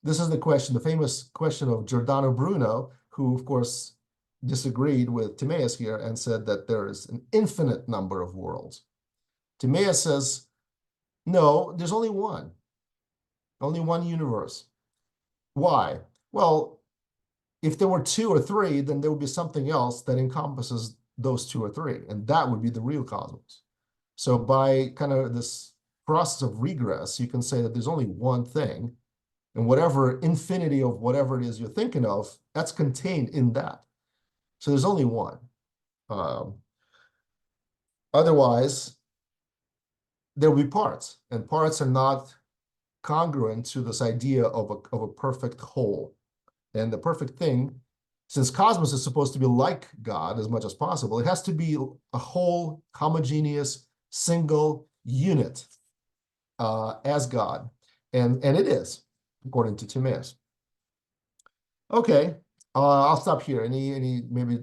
This is the question, the famous question of Giordano Bruno, who, of course, disagreed with Timaeus here and said that there is an infinite number of worlds. Timaeus says, no, there's only one universe. Why? Well, if there were two or three, then there would be something else that encompasses those two or three, and that would be the real cosmos. So by kind of this process of regress, you can say that there's only one thing, and whatever infinity of whatever it is you're thinking of, that's contained in that. So there's only one. Otherwise, there will be parts, and parts are not congruent to this idea of a perfect whole. And the perfect thing, since cosmos is supposed to be like God as much as possible, it has to be a whole, homogeneous, single unit as God. And it is, according to Timaeus. Okay, I'll stop here. Any maybe,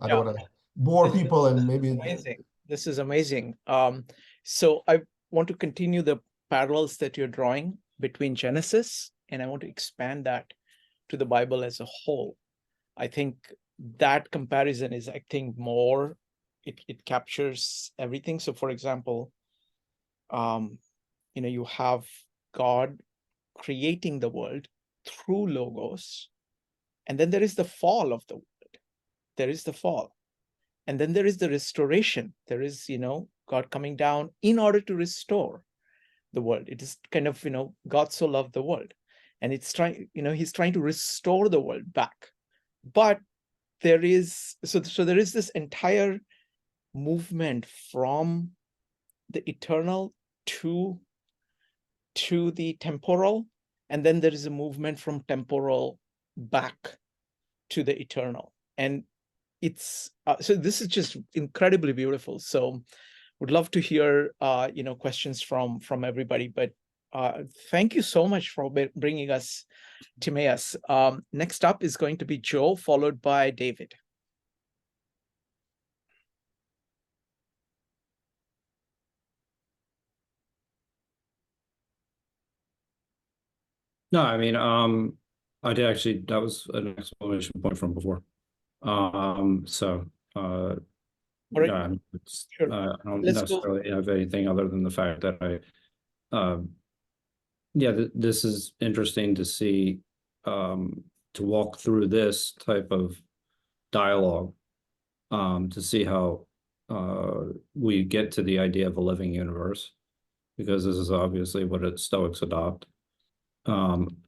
I don't want to bore people and maybe. Amazing. This is amazing. So I want to continue the parallels that you're drawing between Genesis, and I want to expand that to the Bible as a whole. I think that comparison is, I think, more, it captures everything. So for example, you have God creating the world through logos, and then there is the fall of the world. There is the fall. And then there is the restoration. There is, God coming down in order to restore the world. It is kind of, God so loved the world. And it's trying, he's trying to restore the world back. But there is, so there is this entire movement from the eternal to the temporal. And then there is a movement from temporal back to the eternal. And it's so this is just incredibly beautiful. So would love to hear questions from everybody, but thank you so much for bringing us Timaeus. Next up is going to be Joe, followed by David. No, I mean, I did actually, that was an exclamation point from before. So, All right. yeah, Sure. I don't Let's necessarily have anything other than the fact that this is interesting to see, to walk through this type of dialogue, to see how we get to the idea of a living universe, because this is obviously what Stoics adopt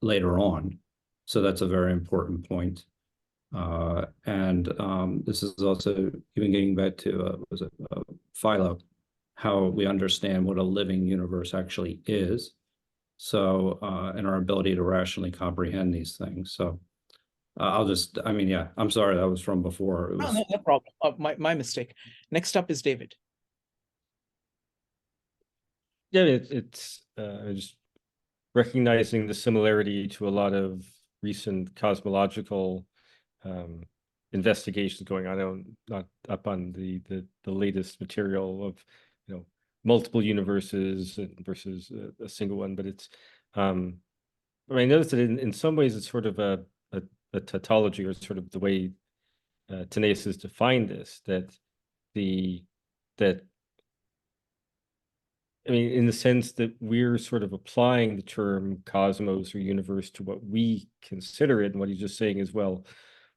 later on. So that's a very important point. And this is also even getting back to Philo, how we understand what a living universe actually is. So, and our ability to rationally comprehend these things. So I'm sorry, that was from before. It was... No problem. My mistake. Next up is David. Yeah, it's just recognizing the similarity to a lot of recent cosmological investigations going on. I'm not up on the latest material of multiple universes versus a single one, but it's I noticed that in some ways it's sort of a tautology, or sort of the way Timaeus has defined this, in the sense that we're sort of applying the term cosmos or universe to what we consider it, and what he's just saying is, well,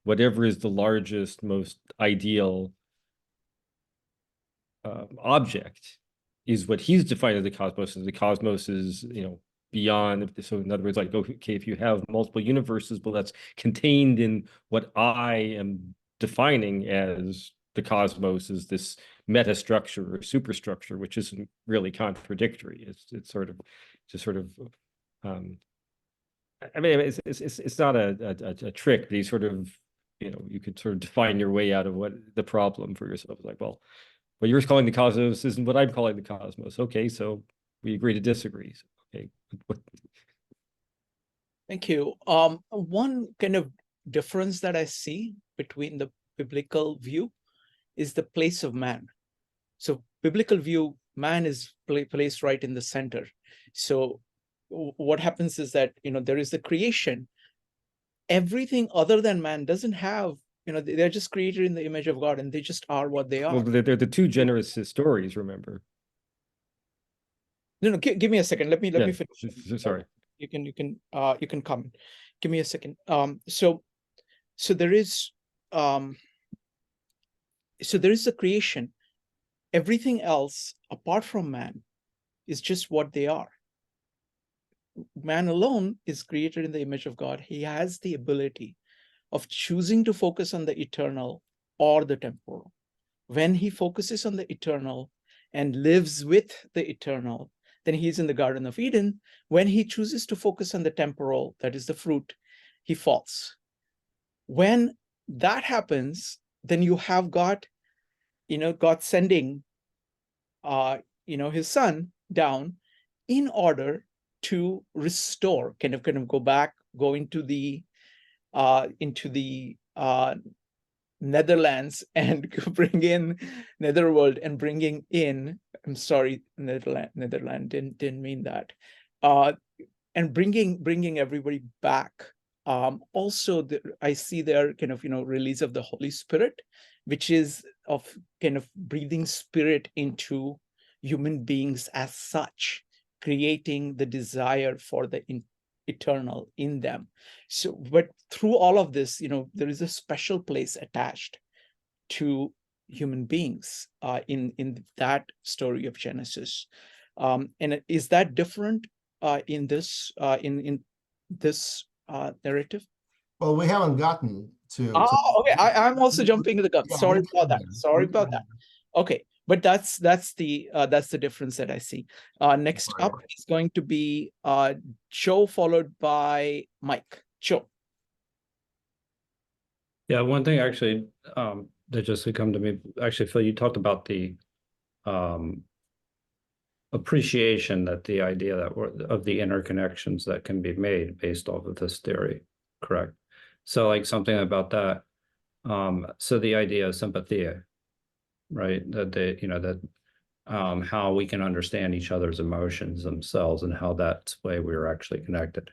whatever is the largest, most ideal object is what he's defined as the cosmos. And the cosmos is, beyond. So in other words, like, okay, if you have multiple universes, well, that's contained in what I am defining as the cosmos, is this metastructure or superstructure, which isn't really contradictory. It's sort of just sort of it's not a trick, but he's sort of, you could sort of define your way out of what the problem for yourself is. Like, well, what you're calling the cosmos isn't what I'm calling the cosmos. Okay, so we agree to disagree. So, okay. Thank you. One kind of difference that I see between the biblical view is the place of man. So biblical view, man is placed right in the center. So what happens is that, there is the creation. Everything other than man doesn't have, they're just created in the image of God, and they just are what they are. Well, they're the two generous stories, remember? No, give me a second. Let me finish. Sorry. You can comment. Give me a second. So there is the creation. Everything else apart from man is just what they are. Man alone is created in the image of God. He has the ability of choosing to focus on the eternal or the temporal. when he focuses on the eternal and lives with the eternal, then he's in the Garden of Eden. When he chooses to focus on the temporal, that is the fruit, he falls. When that happens, then you have God, God sending, his son down in order to restore, kind of go back, go into the Netherlands and bring in Netherworld and bringing in, I'm sorry, Netherland didn't mean that, and bringing everybody back. Also, I see there kind of release of the Holy Spirit, which is of kind of breathing spirit into human beings as such, creating the desire for the eternal in them. So, but through all of this, there is a special place attached to human beings in that story of Genesis. And is that different in this narrative? Well, we haven't gotten to. Okay. I'm also jumping the gun. Yeah, Sorry we'll about that. get there. Sorry We'll get about that. Okay, but that's the difference that I see. Next Right. up is going to be Joe, followed by Mike. Joe. Yeah, one thing actually that just had come to me, actually, Phil, you talked about the appreciation that the idea that of the interconnections that can be made based off of this theory, correct? So like something about that. So the idea of sympathia, right? That they, how we can understand each other's emotions themselves and how that's the way we're actually connected.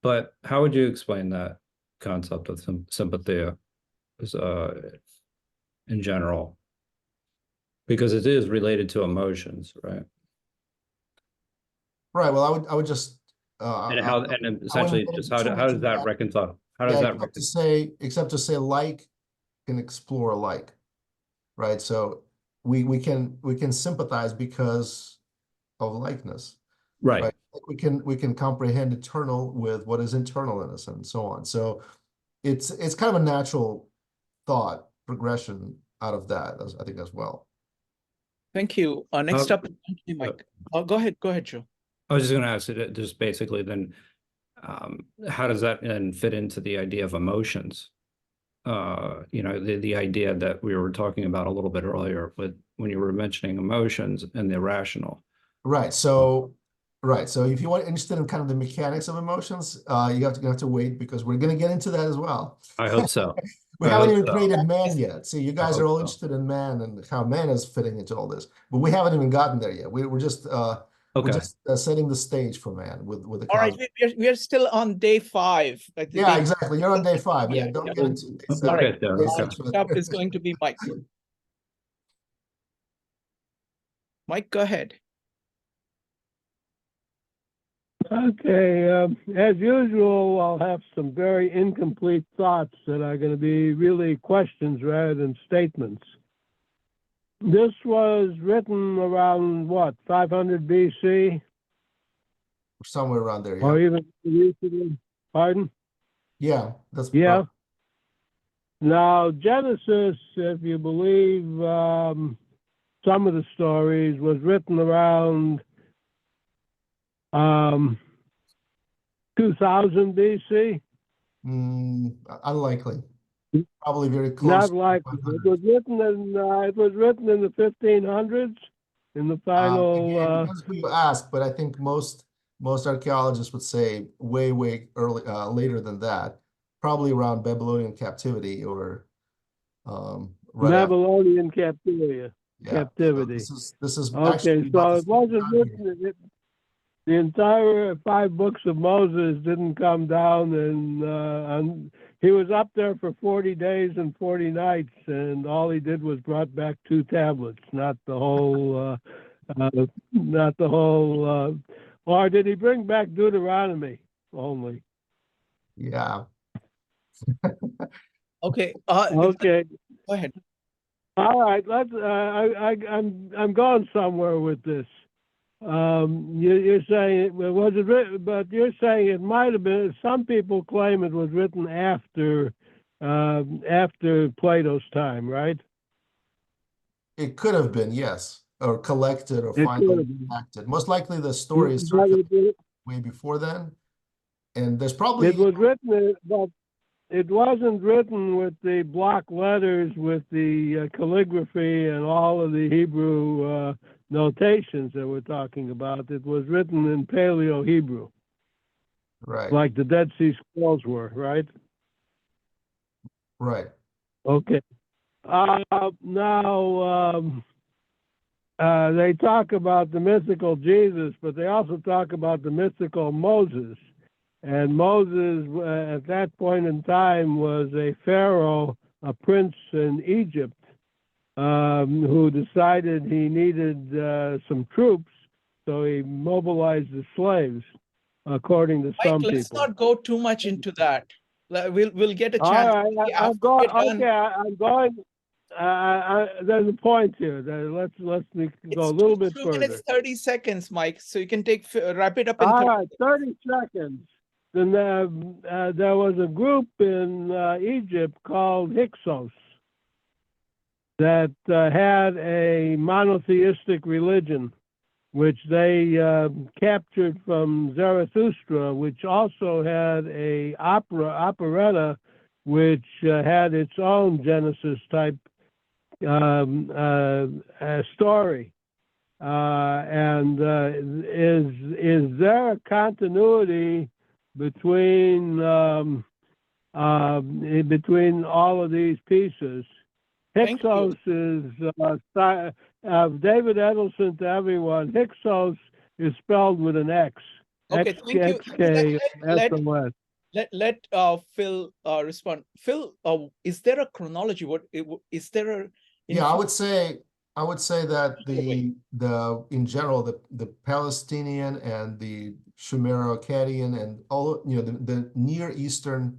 But how would you explain that concept of sympathia in general? Because it is related to emotions, right? Right. Well, I would just And essentially just how does that reconcile? How does that except to say like can explore alike, right? So we can sympathize because of likeness, right? Like we can comprehend eternal with what is internal in us and so on. So it's kind of a natural thought progression out of that, I think, as well. Thank you. Next up, Mike. Go ahead, Joe. I was just going to ask it just basically then, how does that then fit into the idea of emotions? The idea that we were talking about a little bit earlier with when you were mentioning emotions and the irrational. Right. So if you want interested in kind of the mechanics of emotions, you have to wait because we're going to get into that as well. I hope so. We haven't even created man yet. See, you guys are all interested in man and how man is fitting into all this, but we haven't even gotten there yet. We're just setting the stage for man with the. All right, we are still on day 5. Yeah, exactly. You're on day 5. Yeah, don't get into day 7. All right. Next up is going to be Mike. Mike, go ahead. Okay, as usual, I'll have some very incomplete thoughts that are going to be really questions rather than statements. This was written around, what, 500 BC? Somewhere around there, yeah. Or even recently. Pardon? Yeah, that's yeah. Now, Genesis, if you believe some of the stories, was written around 2000 BC? Unlikely. Probably very close. Not likely. It was written in the 1500s. In the final. Depends who you ask, but I think most archaeologists would say way early, later than that. Probably around Babylonian captivity or Babylonian captivity. Captivity. So this is okay. So it wasn't written. The entire 5 books of Moses didn't come down, and he was up there for 40 days and 40 nights, and all he did was brought back 2 tablets, not the whole. Or did he bring back Deuteronomy only? Yeah. Okay. Okay. Go ahead. All right. I'm going somewhere with this. You're saying was it written, but you're saying it might have been. Some people claim it was written after after Plato's time, right? It could have been, yes, or collected or It could finally have been. acted. Most likely the story is But circulated way before then. And there's probably it was written, but it wasn't written with the block letters, with the calligraphy and all of the Hebrew notations that we're talking about. It was written in Paleo Hebrew, right, like the Dead Sea Scrolls were, right? right. Okay. Now, they talk about the mythical Jesus, but they also talk about the mythical Moses. And Moses, at that point in time, was a pharaoh, a prince in Egypt, who decided he needed some troops, so he mobilized the slaves, according to Mike, some let's people. not go too much into that. We'll get a All chance. right, maybe I'm after going. we're done. Okay, I'm going. There's a point here. Let's me go a It's little bit 2 further. minutes, 30 seconds, Mike. So you can wrap it up in All 30 right, 30 seconds. Then there was a group in Egypt called Hyksos that had a monotheistic religion, which they captured from Zarathustra, which also had a operetta, which had its own Genesis type story. And is there a continuity between between all of these pieces? Thank you. Hyksos is David Edelson to everyone. Hyksos is spelled with an X. Okay, thank you. XKSOS. Let Phil respond. Phil, is there a chronology? Is there a Yeah, I would say that Wait. in general the Palestinian and the Sumero-Akkadian and all, you know, the Near Eastern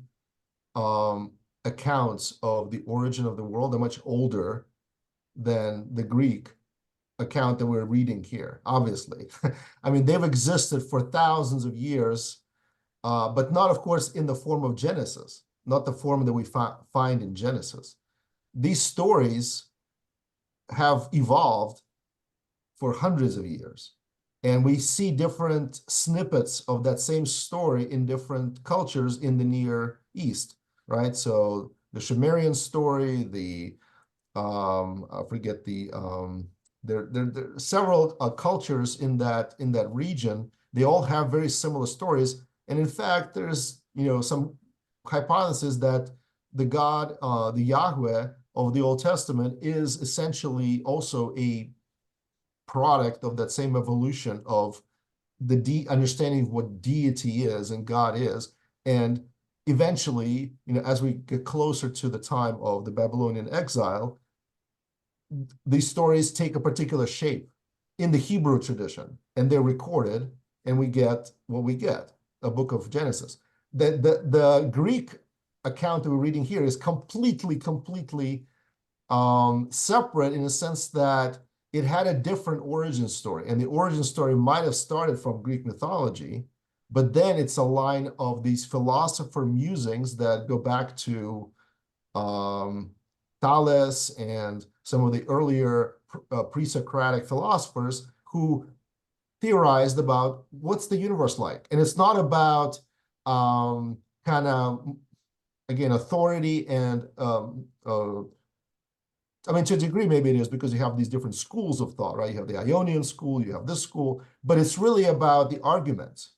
accounts of the origin of the world are much older than the Greek account that we're reading here, obviously. I mean, they've existed for thousands of years, but not, of course, in the form of Genesis, not the form that we find in Genesis. These stories have evolved for hundreds of years. And we see different snippets of that same story in different cultures in the Near East, right? So the Sumerian story, I forget there are several cultures in that region. They all have very similar stories. And in fact, there's, you know, some hypothesis that the God, the Yahweh of the Old Testament is essentially also a product of that same evolution of the understanding of what deity is and God is. And eventually, you know, as we get closer to the time of the Babylonian exile, these stories take a particular shape in the Hebrew tradition, and they're recorded, and we get what we get, a book of Genesis. The Greek account that we're reading here is completely separate in the sense that it had a different origin story, and the origin story might have started from Greek mythology, but then it's a line of these philosopher musings that go back to Thales and some of the earlier pre-Socratic philosophers who theorized about what's the universe like. And it's not about kind of, again, authority and I mean, to a degree, maybe it is because you have these different schools of thought, right? You have the Ionian school, you have this school, but it's really about the argument.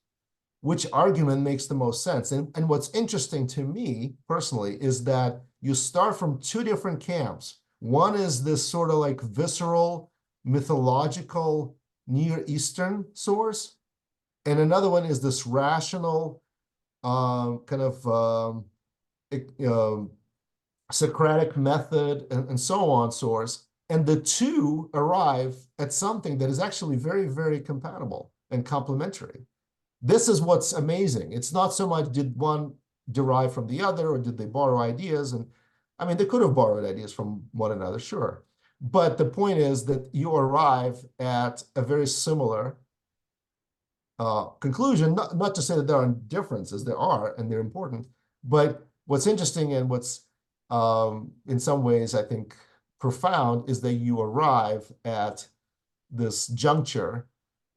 Which argument makes the most sense? And what's interesting to me personally is that you start from two different camps. One is this sort of like visceral, mythological Near Eastern source, and another one is this rational kind of Socratic method and so on source, and the two arrive at something that is actually very, very compatible and complementary. This is what's amazing. It's not so much did one derive from the other or did they borrow ideas, and I mean, they could have borrowed ideas from one another, sure. But the point is that you arrive at a very similar conclusion, not to say that there are differences, there are, and they're important, but what's interesting and what's in some ways, I think, profound, is that you arrive at this juncture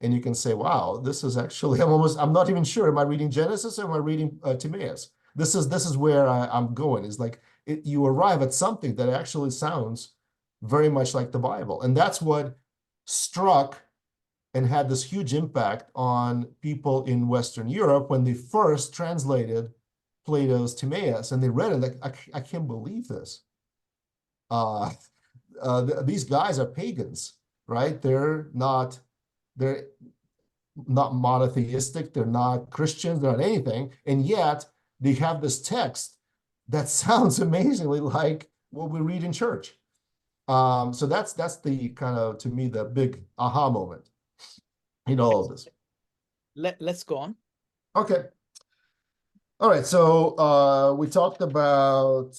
and you can say, wow, this is actually, I'm not even sure, am I reading Genesis or am I reading Timaeus? This is where I'm going, is like, you arrive at something that actually sounds very much like the Bible. And that's what struck and had this huge impact on people in Western Europe when they first translated Plato's Timaeus, and they read it like, I can't believe this. These guys are pagans, right? They're not monotheistic, they're not Christians, they're not anything, and yet they have this text that sounds amazingly like what we read in church. So that's the kind of, to me, the big aha moment in all of this. Let's go on. Okay. All right, so we talked about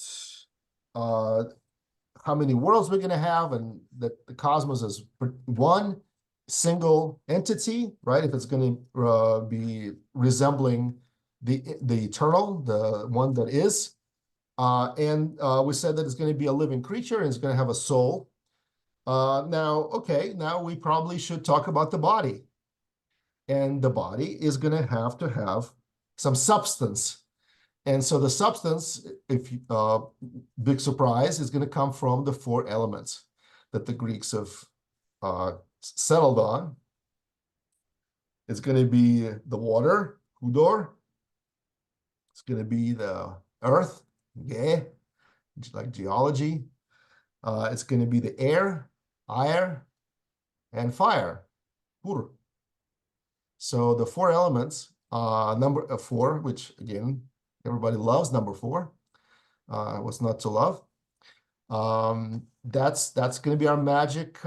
how many worlds we're going to have, and that the cosmos is one single entity, right? If it's going to be resembling the eternal, the one that is. And we said that it's going to be a living creature and it's going to have a soul. Now we probably should talk about the body. And the body is going to have some substance. And so the substance, big surprise, is going to come from the 4 elements that the Greeks have settled on. It's going to be the water, hudor. It's going to be the earth, ge, like geology. It's going to be the air, and fire, pur. So the 4 elements, number 4, which again, everybody loves number 4. What's not to love? That's going to be our magic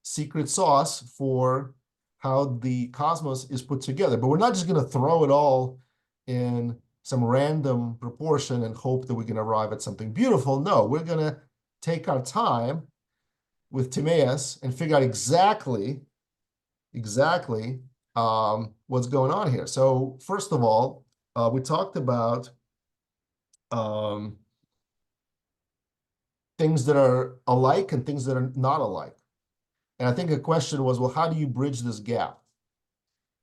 secret sauce for how the cosmos is put together. But we're not just going to throw it all in some random proportion and hope that we can arrive at something beautiful. No, we're going to take our time with Timaeus and figure out exactly what's going on here. So first of all, we talked about things that are alike and things that are not alike. And I think a question was, well, how do you bridge this gap?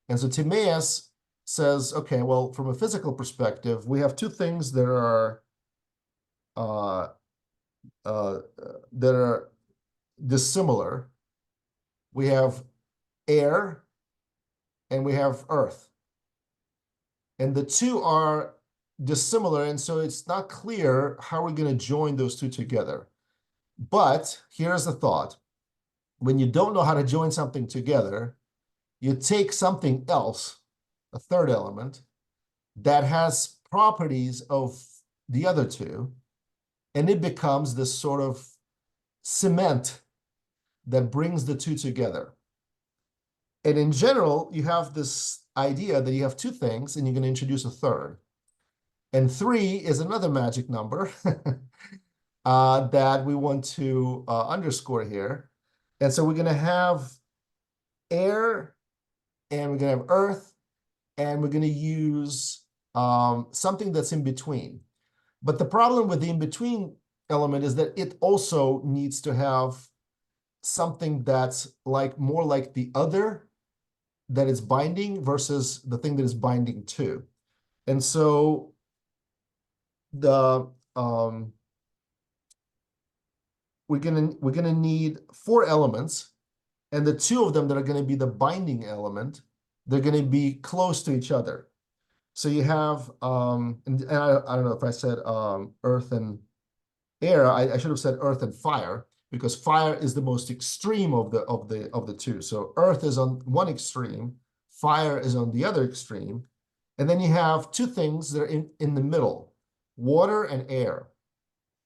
And so Timaeus says, okay, well, from a physical perspective, we have 2 things that are dissimilar. We have air and we have earth. And the 2 are dissimilar, and so it's not clear how we're going to join those 2 together. But here's the thought. When you don't know how to join something together, you take something else, a 3rd element, that has properties of the other 2, and it becomes this sort of cement that brings the 2 together. And in general, you have this idea that you have 2 things and you're going to introduce a 3rd. And 3 is another magic number that we want to underscore here. And so we're going to have air and we're going to have earth, and we're going to use something that's in between. But the problem with the in-between element is that it also needs to have something that's more like the other that is binding versus the thing that is binding to. And so we're gonna need 4 elements, and the 2 of them that are going to be the binding element, they're going to be close to each other. So you have and I don't know if I said earth and air. I should have said earth and fire, because fire is the most extreme of the 2. So earth is on one extreme, fire is on the other extreme, and then you have 2 things that are in the middle, water and air.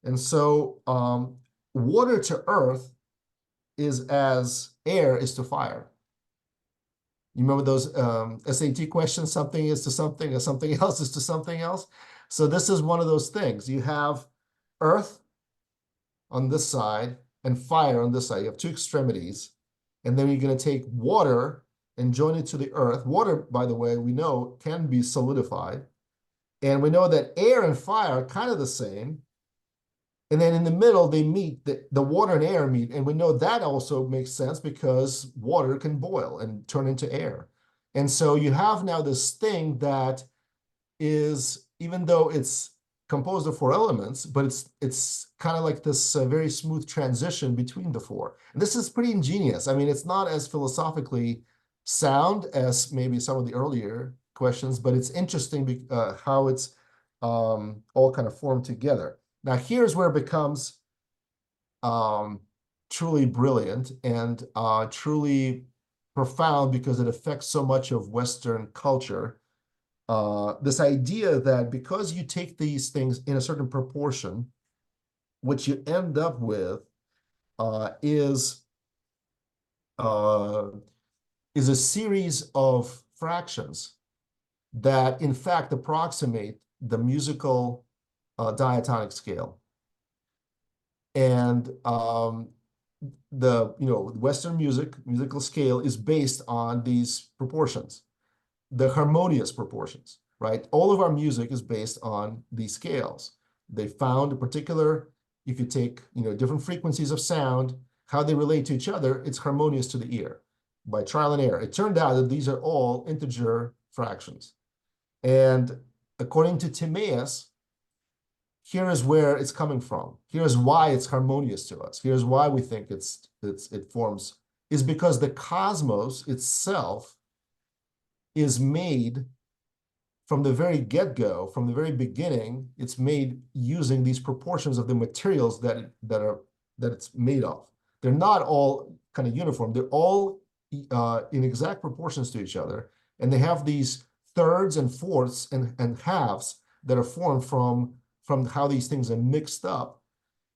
And so water to earth is as air is to fire. You remember those SAT questions? Something is to something, or something else is to something else. So this is one of those things. You have earth on this side and fire on this side. You have 2 extremities. And then you're going to take water and join it to the earth. Water, by the way, we know can be solidified. And we know that air and fire are kind of the same. And then in the middle, they meet, the water and air meet. And we know that also makes sense because water can boil and turn into air. And so you have now this thing that is, even though it's composed of 4 elements, but it's kind of like this very smooth transition between the 4. And this is pretty ingenious. I mean, it's not as philosophically sound as maybe some of the earlier questions, but it's interesting how it's all kind of formed together. Now, here's where it becomes truly brilliant and truly profound because it affects so much of Western culture. This idea that because you take these things in a certain proportion, what you end up with is a series of fractions that in fact approximate the musical diatonic scale. And the Western musical scale is based on these proportions, the harmonious proportions, right? All of our music is based on these scales. They found a particular, if you take different frequencies of sound, how they relate to each other, it's harmonious to the ear by trial and error. It turned out that these are all integer fractions. And according to Timaeus, here is where it's coming from. Here's why it's harmonious to us. Here's why we think it forms, is because the cosmos itself is made from the very get-go, from the very beginning. It's made using these proportions of the materials that it's made of. They're not all kind of uniform. They're all in exact proportions to each other, and they have these thirds and fourths and halves that are formed from how these things are mixed up.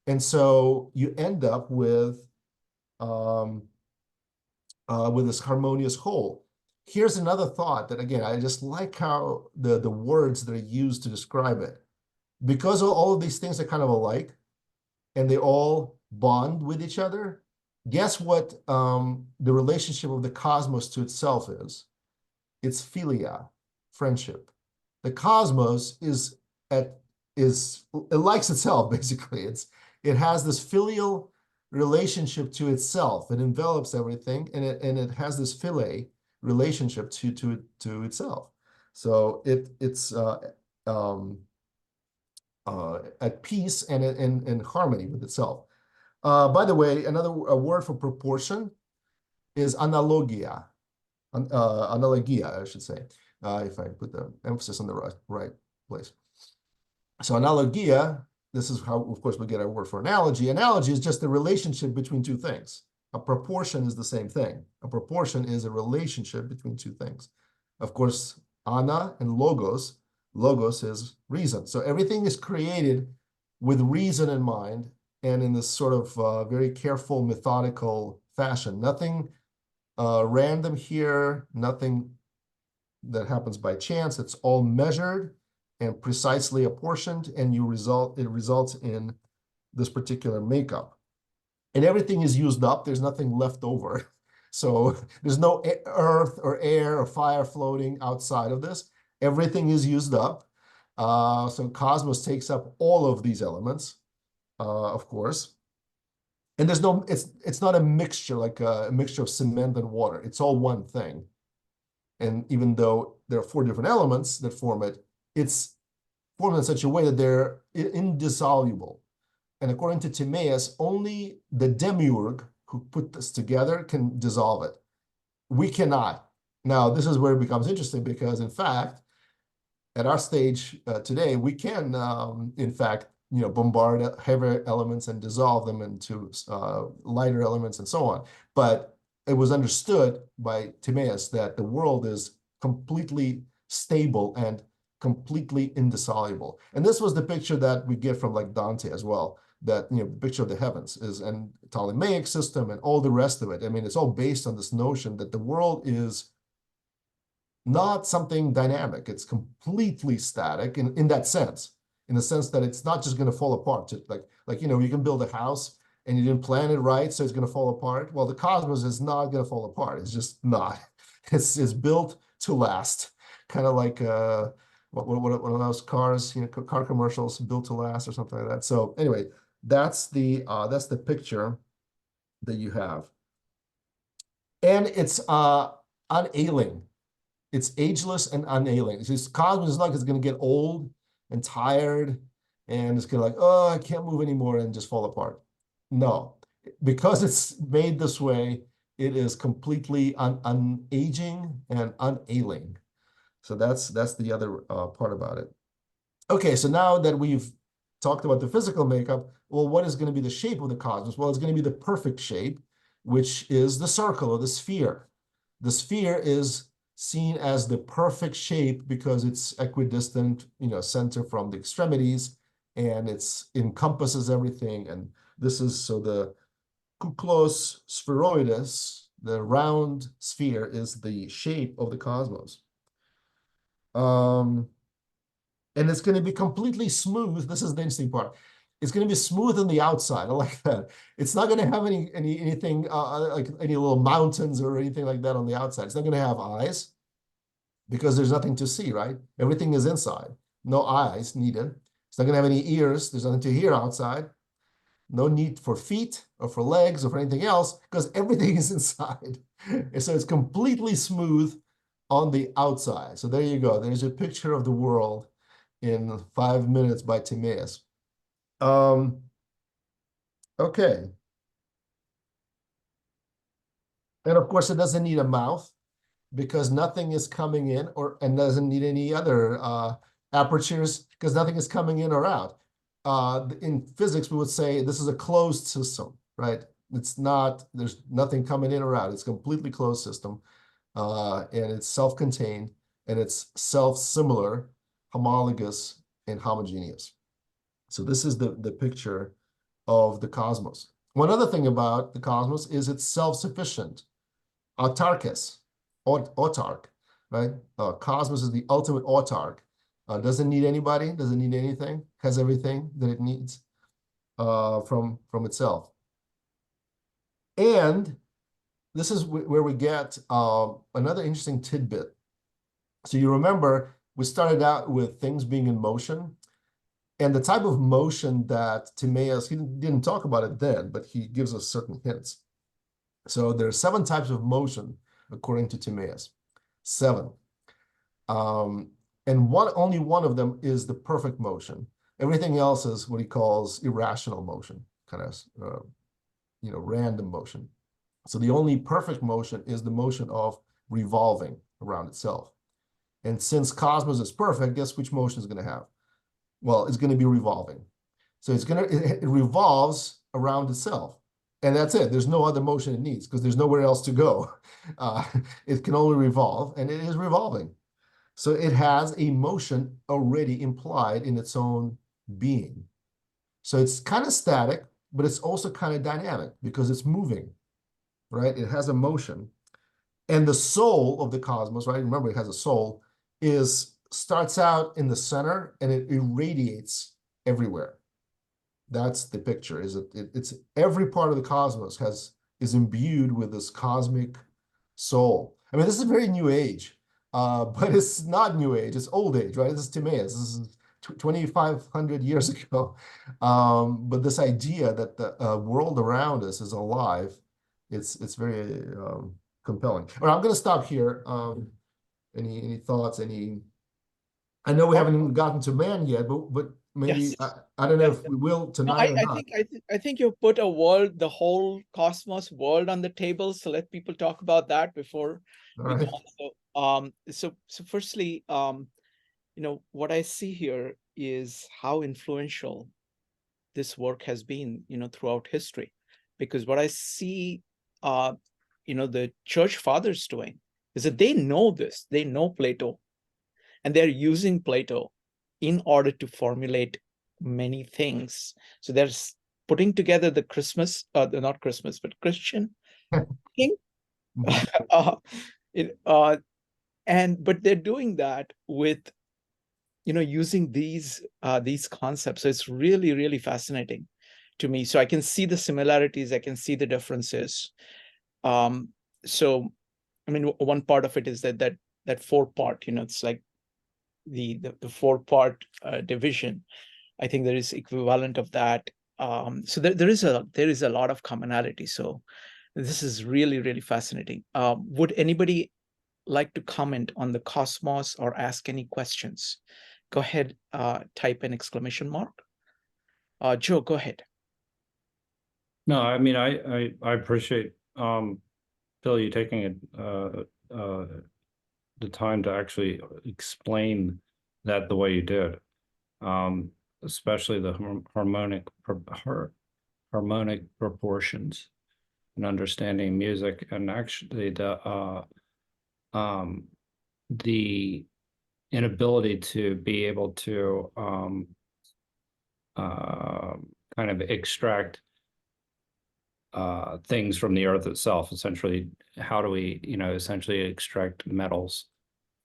And so you end up with this harmonious whole. Here's another thought that, again, I just like how the words that are used to describe it. Because all of these things are kind of alike, and they all bond with each other, guess what the relationship of the cosmos to itself is? It's philia, friendship. The cosmos it likes itself, basically. It has this filial relationship to itself. It envelops everything, and it has this philia relationship to itself. So it's at peace and in harmony with itself. By the way, a word for proportion is analogia. Analogia, I should say, if I put the emphasis on the right place. So analogia, this is how, of course, we get our word for analogy. Analogy is just the relationship between two things. A proportion is the same thing. A proportion is a relationship between two things. Of course, ana and logos. Logos is reason. So everything is created with reason in mind and in this sort of very careful, methodical fashion. Nothing random here, nothing that happens by chance. It's all measured and precisely apportioned, and it results in this particular makeup. And everything is used up. There's nothing left over. So there's no earth or air or fire floating outside of this. Everything is used up. So cosmos takes up all of these elements, of course. And there's no, it's not a mixture, like a mixture of cement and water. It's all one thing. And even though there are 4 different elements that form it, it's formed in such a way that they're indissoluble. And according to Timaeus, only the demiurge who put this together can dissolve it. We cannot. Now, this is where it becomes interesting because, in fact, at our stage today, we can, in fact, bombard heavier elements and dissolve them into lighter elements and so on. But it was understood by Timaeus that the world is completely stable and completely indissoluble. And this was the picture that we get from like Dante as well, that, the picture of the heavens is, and Ptolemaic system and all the rest of it. I mean, it's all based on this notion that the world is not something dynamic. It's completely static in that sense, in the sense that it's not just going to fall apart. Like you can build a house and you didn't plan it right, so it's going to fall apart. Well, the cosmos is not going to fall apart. It's just not. It's built to last, kind of like one of those cars, car commercials, built to last or something like that. So anyway, That's the picture that you have. And it's unailing. It's ageless and unailing. It's just cosmos is like it's going to get old and tired, and it's going to like, oh, I can't move anymore, and just fall apart. No, because it's made this way, it is completely unaging and unailing. So that's the other part about it. Okay, so now that we've talked about the physical makeup, well, what is going to be the shape of the cosmos? Well, it's going to be the perfect shape, which is the circle or the sphere. The sphere is seen as the perfect shape because it's equidistant, center from the extremities, and it's encompasses everything. And this is so the kuklos spheroides, the round sphere, is the shape of the cosmos. And it's going to be completely smooth. This is the interesting part. It's going to be smooth on the outside. I like that. It's not going to have anything like any little mountains or anything like that on the outside. It's not going to have eyes because there's nothing to see, right? Everything is inside. No eyes needed. It's not going to have any ears. There's nothing to hear outside. No need for feet or for legs or for anything else because everything is inside. And so it's completely smooth on the outside. So there you go. There's a picture of the world in 5 minutes by Timaeus. Okay. And of course, it doesn't need a mouth because nothing is coming in, and doesn't need any other apertures because nothing is coming in or out. In physics, we would say this is a closed system, right? It's not, there's nothing coming in or out. It's a completely closed system, and it's self-contained, and it's self-similar, homologous, and homogeneous. So this is the picture of the cosmos. One other thing about the cosmos is it's self-sufficient, autarkes, autark, right? Cosmos is the ultimate autark. Doesn't need anybody, doesn't need anything, has everything that it needs from itself. And this is where we get another interesting tidbit. So you remember we started out with things being in motion, and the type of motion that Timaeus, he didn't talk about it then, but he gives us certain hints. So there are 7 types of motion according to Timaeus. 7. And only one of them is the perfect motion. Everything else is what he calls irrational motion, kind of random motion. So the only perfect motion is the motion of revolving around itself. And since cosmos is perfect, guess which motion is going to have? Well, it's going to be revolving. So it revolves around itself. And that's it. There's no other motion it needs because there's nowhere else to go. It can only revolve, and it is revolving. So it has a motion already implied in its own being. So it's kind of static, but it's also kind of dynamic because it's moving, right? It has a motion. And the soul of the cosmos, right? Remember, it has a soul, starts out in the center and it irradiates everywhere. That's the picture. It's every part of the cosmos is imbued with this cosmic soul. I mean, this is a very new age, but it's not new age. It's old age, right? This is Timaeus. This is 2,500 years ago. But this idea that the world around us is alive, it's very compelling. All right, I'm going to stop here. Any thoughts? I know we haven't gotten to man yet, but maybe Yes. I don't know if we will tonight or not. I think you put the whole cosmos world on the table. So let people talk about that before we go on. So firstly, what I see here is how influential this work has been, throughout history, because what I see, the church fathers doing is that they know this, they know Plato, and they're using Plato in order to formulate many things. So they're putting together the Christmas, not Christmas, but Christian thinking. But they're doing that with, using these concepts. So it's really, really fascinating to me. So I can see the similarities, I can see the differences. So, I mean, one part of it is that 4-part, it's like the 4-part division. I think there is equivalent of that So there is a lot of commonality. So this is really, really fascinating. Would anybody like to comment on the cosmos or ask any questions? Go ahead, type an exclamation mark. Joe, go ahead. No, I mean, I appreciate Phil, you taking it the time to actually explain that the way you did, especially the harmonic proportions and understanding music, and actually the inability to be able to kind of extract things from the earth itself. Essentially, how do we, essentially extract metals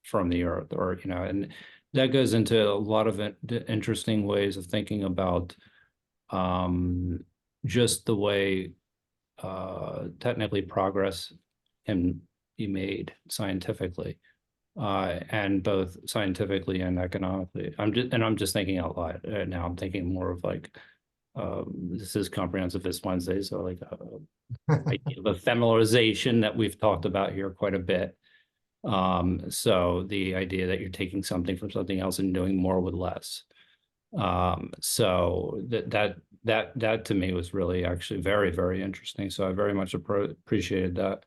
from the earth, or, and that goes into a lot of interesting ways of thinking about just the way technically progress can be made scientifically, and both scientifically and economically. I'm just thinking out loud now. I'm thinking more of like, this is Comprehensive This Wednesday, so like idea of ephemeralization that we've talked about here quite a bit. So the idea that you're taking something from something else and doing more with less. So that to me was really actually very, very interesting. So I very much appreciated that.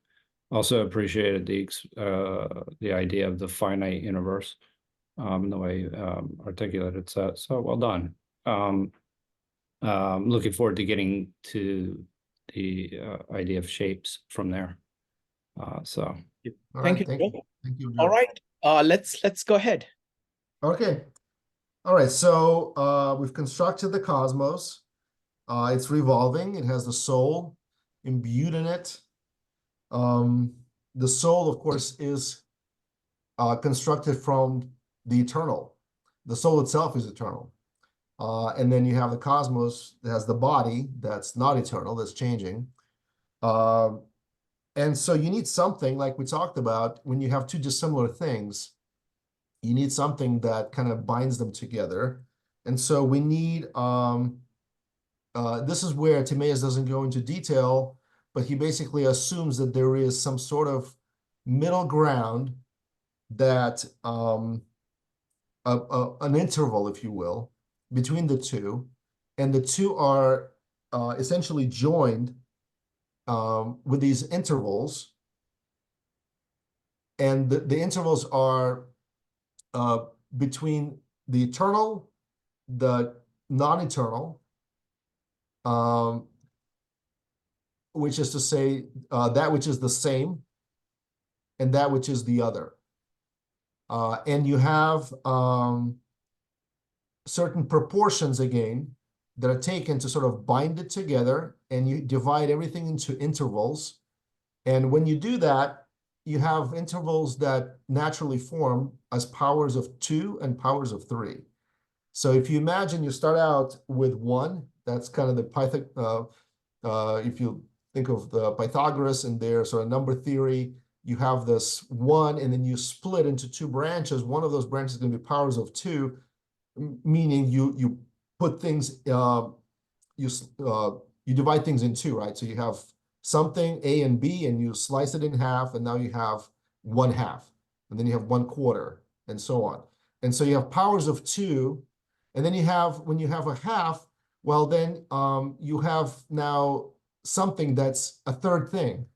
Also appreciated the idea of the finite universe, the way articulated that. So well done. Looking forward to getting to the idea of shapes from there. So Thank you, thank Joe. you. Thank you, All Joe. right, let's go ahead. Okay. All right, so we've constructed the cosmos. It's revolving. It has the soul imbued in it. The soul, of course, is constructed from the eternal. The soul itself is eternal. And then you have the cosmos that has the body that's not eternal, that's changing. And so you need something, like we talked about, when you have two dissimilar things, you need something that kind of binds them together. And so we need, this is where Timaeus doesn't go into detail, but he basically assumes that there is some sort of middle ground that, an interval, if you will, between the two, and the two are essentially joined with these intervals, and the intervals are between the eternal, the non-eternal, which is to say that which is the same and that which is the other. And you have certain proportions again that are taken to sort of bind it together, and you divide everything into intervals. And when you do that, you have intervals that naturally form as powers of 2 and powers of 3. So if you imagine you start out with 1, that's kind of the if you think of the Pythagoras and their sort of number theory, you have this 1, and then you split into 2 branches. One of those branches is going to be powers of 2, meaning you put things, you divide things in 2, right? So you have something A and B, and you slice it in half, and now you have 1/2, and then you have 1/4, and so on. And so you have powers of 2, and then you have, when you have a half, well, then you have now something that's a third thing,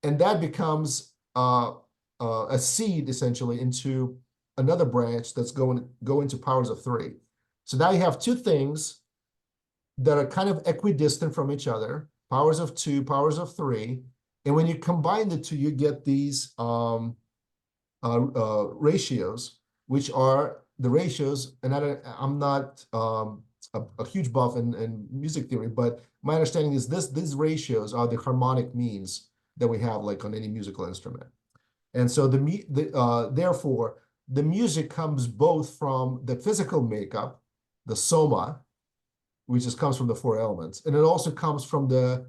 and that becomes a seed essentially into another branch that's going to go into powers of 3. So now you have 2 things that are kind of equidistant from each other, powers of 2, powers of 3, and when you combine the two, you get these ratios, which are the ratios, and I'm not a huge buff in music theory, but my understanding is these ratios are the harmonic means that we have, like on any musical instrument. And so therefore, the music comes both from the physical makeup, the soma, which comes from the 4 elements, and it also comes from the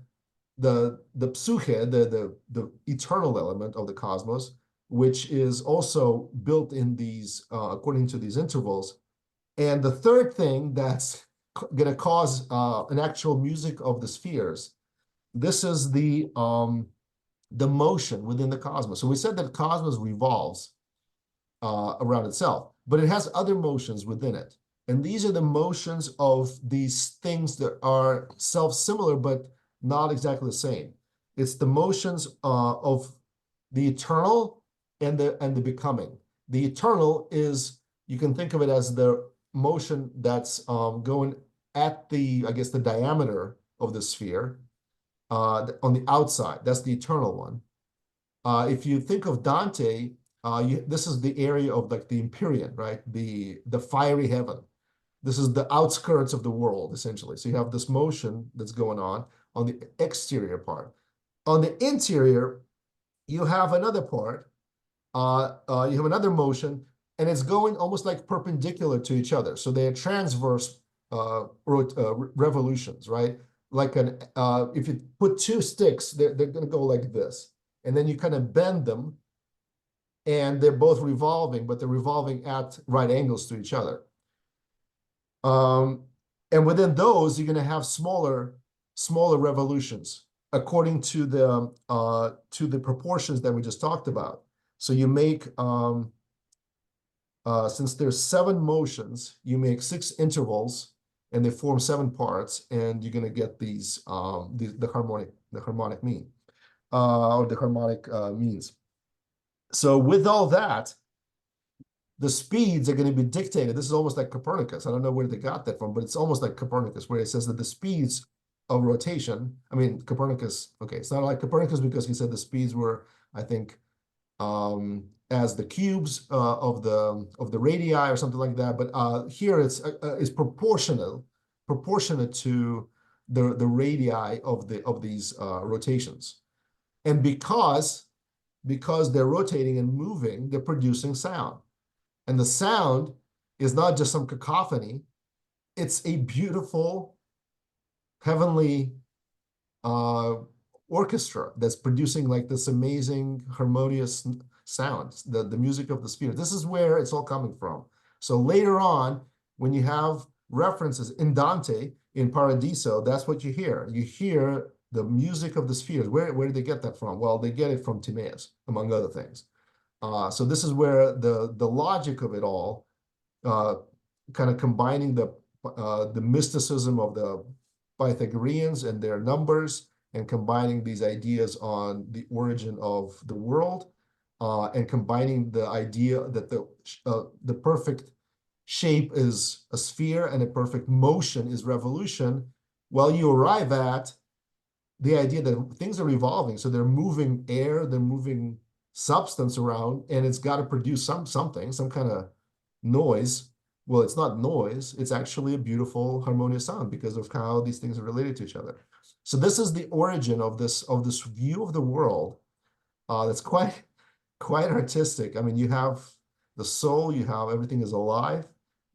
psyche, the eternal element of the cosmos, which is also built in these according to these intervals. And the third thing that's going to cause an actual music of the spheres. This is the motion within the cosmos. So we said that cosmos revolves around itself, but it has other motions within it. And these are the motions of these things that are self-similar, but not exactly the same. It's the motions of the eternal and the becoming. The eternal is, you can think of it as the motion that's going at the, I guess, the diameter of the sphere on the outside. That's the eternal one. If you think of Dante, this is the area of like the Empyrean, right? The fiery heaven. This is the outskirts of the world, essentially. So you have this motion that's going on the exterior part. On the interior, you have another part. You have another motion, and it's going almost like perpendicular to each other. So they are transverse revolutions, right? Like if you put two sticks, they're going to go like this. And then you kind of bend them, and they're both revolving, but they're revolving at right angles to each other. And within those, you're going to have smaller revolutions according to the proportions that we just talked about. So you make, since there's 7 motions, you make 6 intervals, and they form 7 parts, and you're going to get these the harmonic mean, or the harmonic means. So with all that, the speeds are going to be dictated. This is almost like Copernicus. I don't know where they got that from, but it's almost like Copernicus, where it says that the speeds of rotation, I mean, Copernicus, okay, it's not like Copernicus because he said the speeds were, I think, as the cubes of the radii or something like that. But here it's proportionate to the radii of these rotations. And because they're rotating and moving, they're producing sound. And the sound is not just some cacophony, it's a beautiful, heavenly orchestra that's producing like this amazing harmonious sound, the music of the spheres. This is where it's all coming from. So later on, when you have references in Dante, in Paradiso, that's what you hear. You hear the music of the spheres. Where did they get that from? Well, they get it from Timaeus, among other things. So this is where the logic of it all, kind of combining the mysticism of the Pythagoreans and their numbers, and combining these ideas on the origin of the world, and combining the idea that the perfect shape is a sphere and a perfect motion is revolution. Well, you arrive at the idea that things are revolving, so they're moving air, they're moving substance around, and it's got to produce something, some kind of noise. Well, it's not noise, it's actually a beautiful harmonious sound because of how these things are related to each other. So this is the origin of this view of the world that's quite artistic. I mean, you have the soul, you have everything is alive,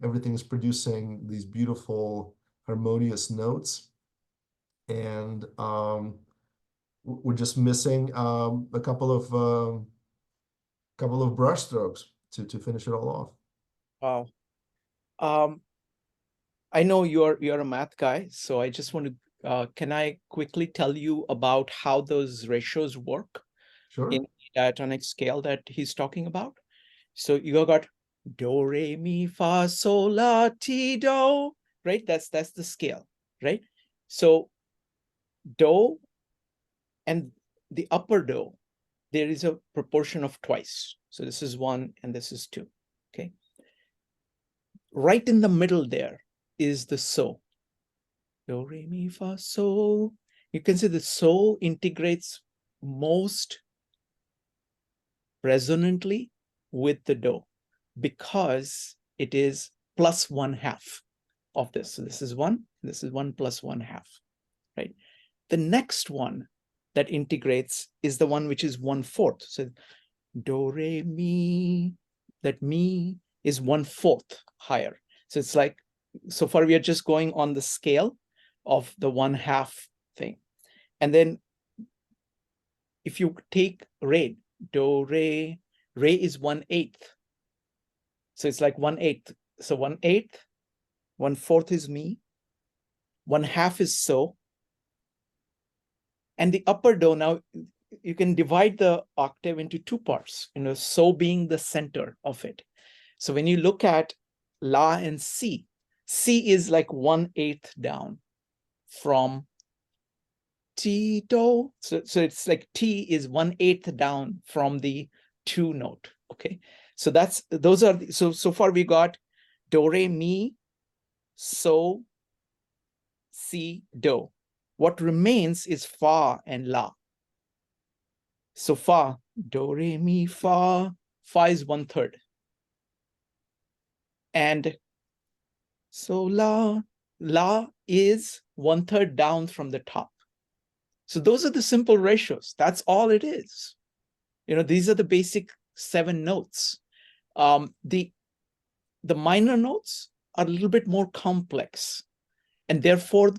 everything is producing these beautiful harmonious notes, and we're just missing a couple of brushstrokes to finish it all off. Wow. I know you're a math guy, so I just want to can I quickly tell you about how those ratios work Sure. in the diatonic scale that he's talking about? So you got do, re, mi, fa, sol, la, ti, do, right? That's the scale, right? So do and the upper do, there is a proportion of twice. So this is 1 and this is 2, okay? Right in the middle there is the so. Do, re, mi, fa, sol. You can see the so integrates most resonantly with the do because it is plus 1/2 of this. So this is 1, this is 1 plus 1/2, right? The next one that integrates is the one which is 1/4. So do, re, mi, that mi is 1/4 higher. So it's like, so far we are just going on the scale of the 1/2 thing. And then if you take re, do, re is 1/8. So it's like 1/8. So 1/8, 1/4 is mi, 1/2 is so. And the upper do, now you can divide the octave into two parts, so being the center of it. So when you look at La and C, C is like 1/8 down from T, do. So it's like T is 1/8 down from the 2 note. Okay. So so far we got do, re, mi, so, si, do. What remains is fa and la. So fa, do, re, mi, fa. Fa is 1/3. And so la is 1/3 down from the top. So those are the simple ratios. That's all it is. These are the basic 7 notes. The minor notes are a little bit more complex, and therefore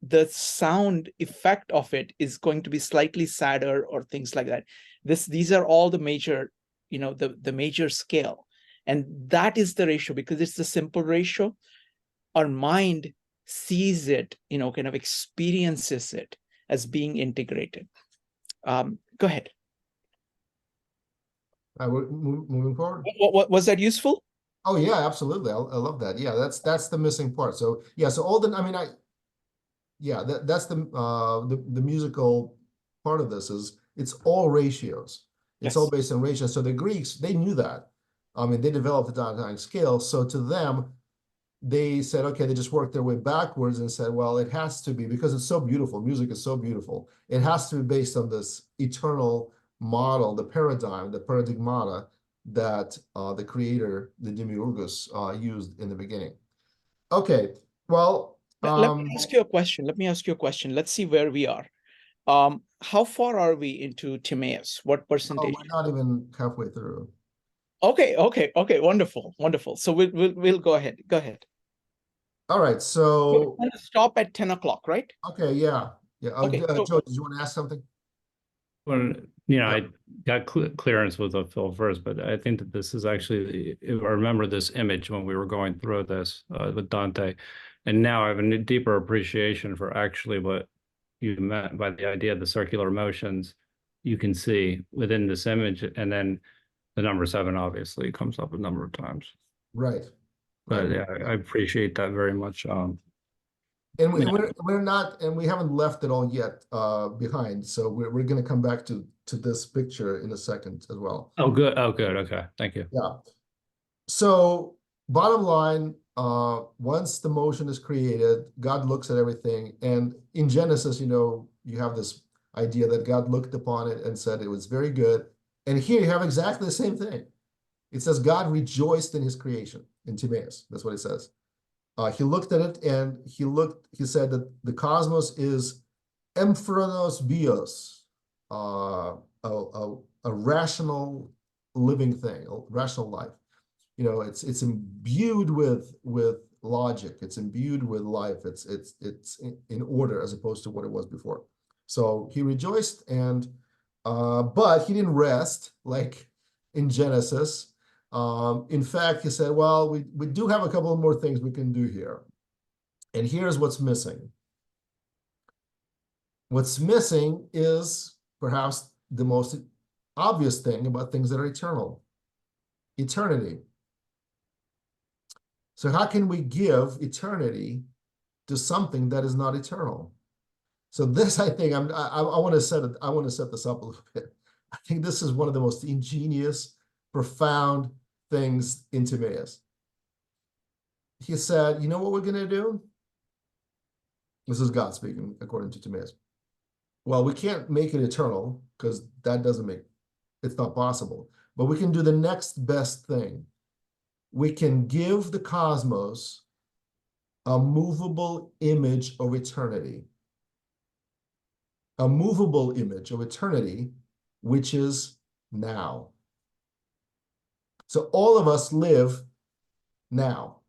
the sound effect of it is going to be slightly sadder or things like that. These are all the major, the major scale. And that is the ratio, because it's the simple ratio. Our mind sees it, kind of experiences it as being integrated. Go ahead. We're moving forward. What was that useful? Oh yeah, absolutely. I love that. Yeah, that's the missing part. So yeah, so all the that's the musical part of this is it's all ratios. It's all based on ratios. So the Greeks, they knew that. I mean, they developed the diatonic scale. So to them, they said, okay, they just worked their way backwards and said, well, it has to be, because it's so beautiful. Music is so beautiful. It has to be based on this eternal model, the paradigm, the paradigmata that the creator, the Demiurgus, used in the beginning. Okay, well, let me ask you a question. Let's see where we are. How far are we into Timaeus? What percentage? We're not even halfway through. Okay, wonderful. So we'll go ahead. Go ahead. All right, so we're going to stop at 10 o'clock, right? Okay, yeah. Okay, Joe, did you want to ask something? Well, I got clearance with Phil first, but I think that this is actually, if I remember this image when we were going through this with Dante, and now I have a deeper appreciation for actually what you meant by the idea of the circular motions you can see within this image, and then the number 7 obviously comes up a number of times. Right. But yeah, I appreciate that very much. And we're not, and we haven't left it all yet behind. So we're going to come back to this picture in a second as well. Oh, good. Oh, good. Okay. Thank you. Yeah. So bottom line, once the motion is created, God looks at everything. And in Genesis, you have this idea that God looked upon it and said it was very good. And here you have exactly the same thing. It says God rejoiced in his creation in Timaeus. That's what it says. He looked at it and he said that the cosmos is emphronos bios, a rational living thing, a rational life. It's imbued with logic. It's imbued with life. It's in order as opposed to what it was before. So he rejoiced, and but he didn't rest like in Genesis. In fact, he said, well, we do have a couple of more things we can do here. And here's what's missing. What's missing is perhaps the most obvious thing about things that are eternal. Eternity. So how can we give eternity to something that is not eternal? So this, I think, I want to set this up a little bit. I think this is one of the most ingenious, profound things in Timaeus. He said, you know what we're going to do? This is God speaking, according to Timaeus. Well, we can't make it eternal because it's not possible. But we can do the next best thing. We can give the cosmos a movable image of eternity. A movable image of eternity, which is now. So all of us live now,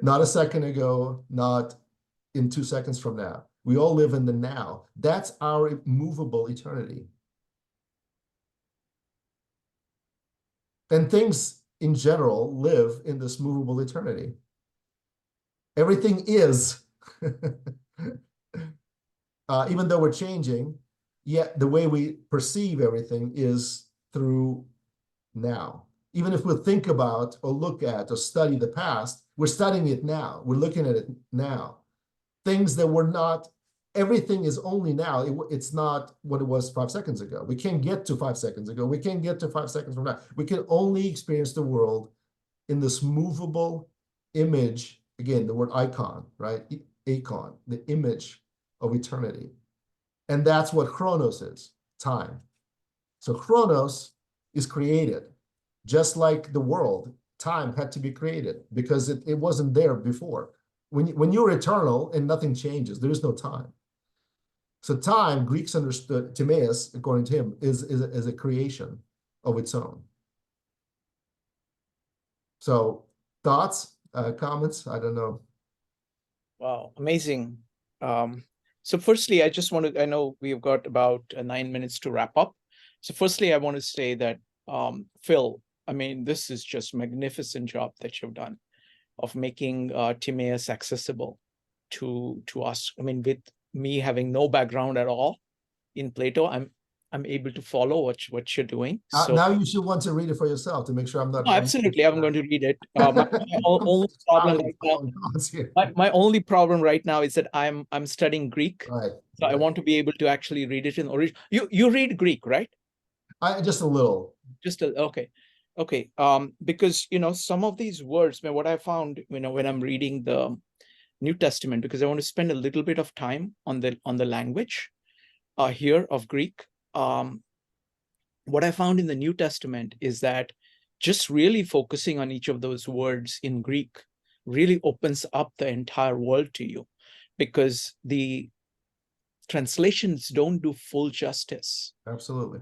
not a second ago, not in 2 seconds from now. We all live in the now. That's our movable eternity. And things in general live in this movable eternity. Everything is Even though we're changing, yet the way we perceive everything is through now. Even if we think about or look at or study the past, we're studying it now. We're looking at it now. Things that were not, everything is only now. It's not what it was 5 seconds ago. We can't get to 5 seconds ago. We can't get to 5 seconds from now. We can only experience the world in this movable image. Again, the word icon, right? Icon, the image of eternity. And that's what chronos is, time. So chronos is created. Just like the world, time had to be created because it wasn't there before. When you're eternal and nothing changes, there is no time. So time, Greeks understood, Timaeus, according to him, is a creation of its own. So thoughts, comments? I don't know. Wow, amazing. So firstly, I just want to, I know we've got about 9 minutes to wrap up. So firstly, I want to say that, Phil, I mean, this is just magnificent job that you've done of making Timaeus accessible to us. I mean, with me having no background at all in Plato, I'm able to follow what you're doing. So Now you should want to read it for yourself to make sure I'm not. no, absolutely, I'm going to read it. My only problem right now, my only problem right now is that I'm studying Greek, right, so I want to be able to actually read it in original. You read Greek, right? Just a little. Just a, okay. Because some of these words, what I found, when I'm reading the New Testament, because I want to spend a little bit of time on the language here of Greek. What I found in the New Testament is that just really focusing on each of those words in Greek really opens up the entire world to you, because the translations don't do full justice. Absolutely.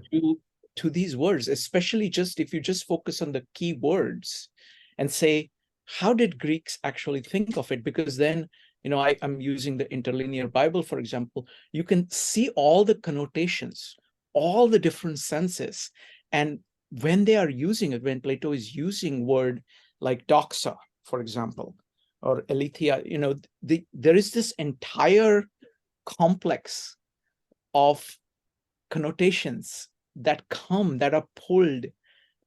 To these words, especially just if you just focus on the key words and say, how did Greeks actually think of it? Because then, I'm using the interlinear Bible, for example, you can see all the connotations, all the different senses. And when they are using it, when Plato is using word like doxa, for example, or aletheia, there is this entire complex of connotations that are pulled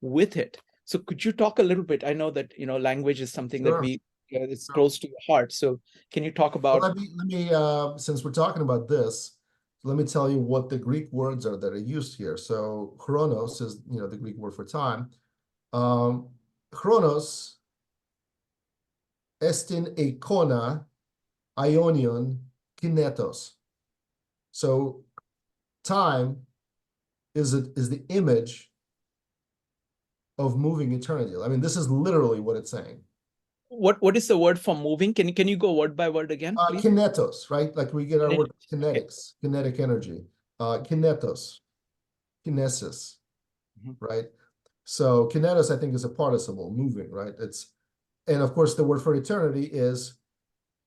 with it. So could you talk a little bit? I know that language is something Sure. that it's close to your heart. So can you talk about? Well, let me since we're talking about this, let me tell you what the Greek words are that are used here. So chronos is the Greek word for time. Chronos estin eikona aionion kinetos. So time is the image of moving eternity. I mean, this is literally what it's saying. What is the word for moving? Can you go word by word again, please? Kinetos, right? Like we get our word kinetics, kinetic energy. Kinetos, kinesis, right? So kinetos, I think, is a participle, moving, right? And of course, the word for eternity is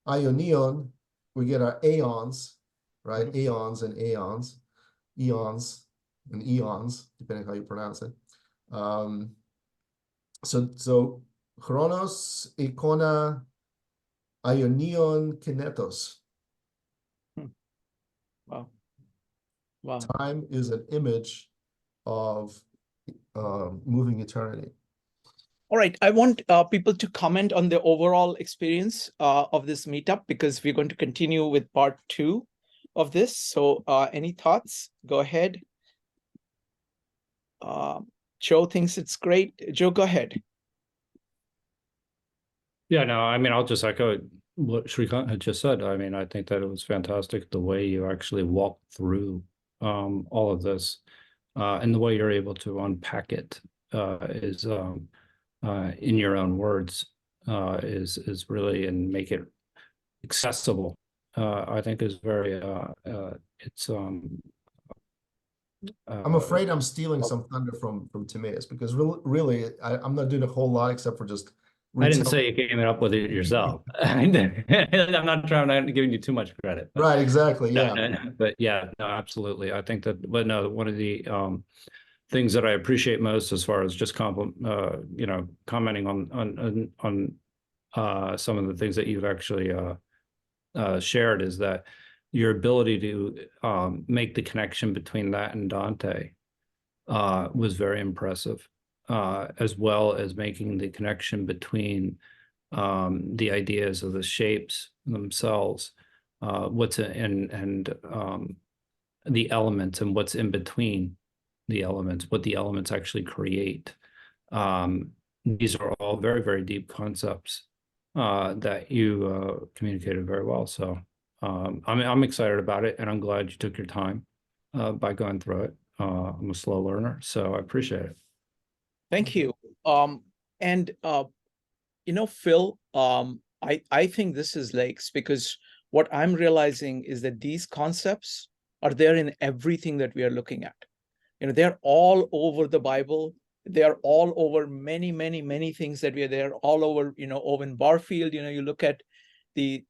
aionion. We get our aeons, right? Aeons and aeons, eons and eons, depending how you pronounce it. So chronos, eikona, aionion, kinetos. Wow. Time is an image of moving eternity. All right, I want people to comment on the overall experience of this meetup, because we're going to continue with part 2 of this. So any thoughts? Go ahead. Joe thinks it's great. Joe, go ahead. Yeah, no, I mean, I'll just echo what Shrikant had just said. I mean, I think that it was fantastic the way you actually walked through all of this, and the way you're able to unpack it is in your own words is really, and make it accessible. I think is very it's I'm afraid I'm stealing some thunder from Timaeus, because really I'm not doing a whole lot except for just. I didn't say you came up with it yourself. I'm not giving you too much credit. Right, exactly. Yeah. No, but yeah, no, absolutely. I think that, but no, one of the things that I appreciate most, as far as just commenting on some of the things that you've actually shared is that your ability to make the connection between that and Dante was very impressive, as well as making the connection between the ideas of the shapes themselves, the elements and what's in between the elements, what the elements actually create. These are all very, very deep concepts that you communicated very well. So I'm excited about it, and I'm glad you took your time by going through it. I'm a slow learner, so I appreciate it. Thank you. And Phil, I think this is lakes, because what I'm realizing is that these concepts are there in everything that we are looking at. They're all over the Bible. They are all over many, many, many things that we are there all over, Owen Barfield, you look at the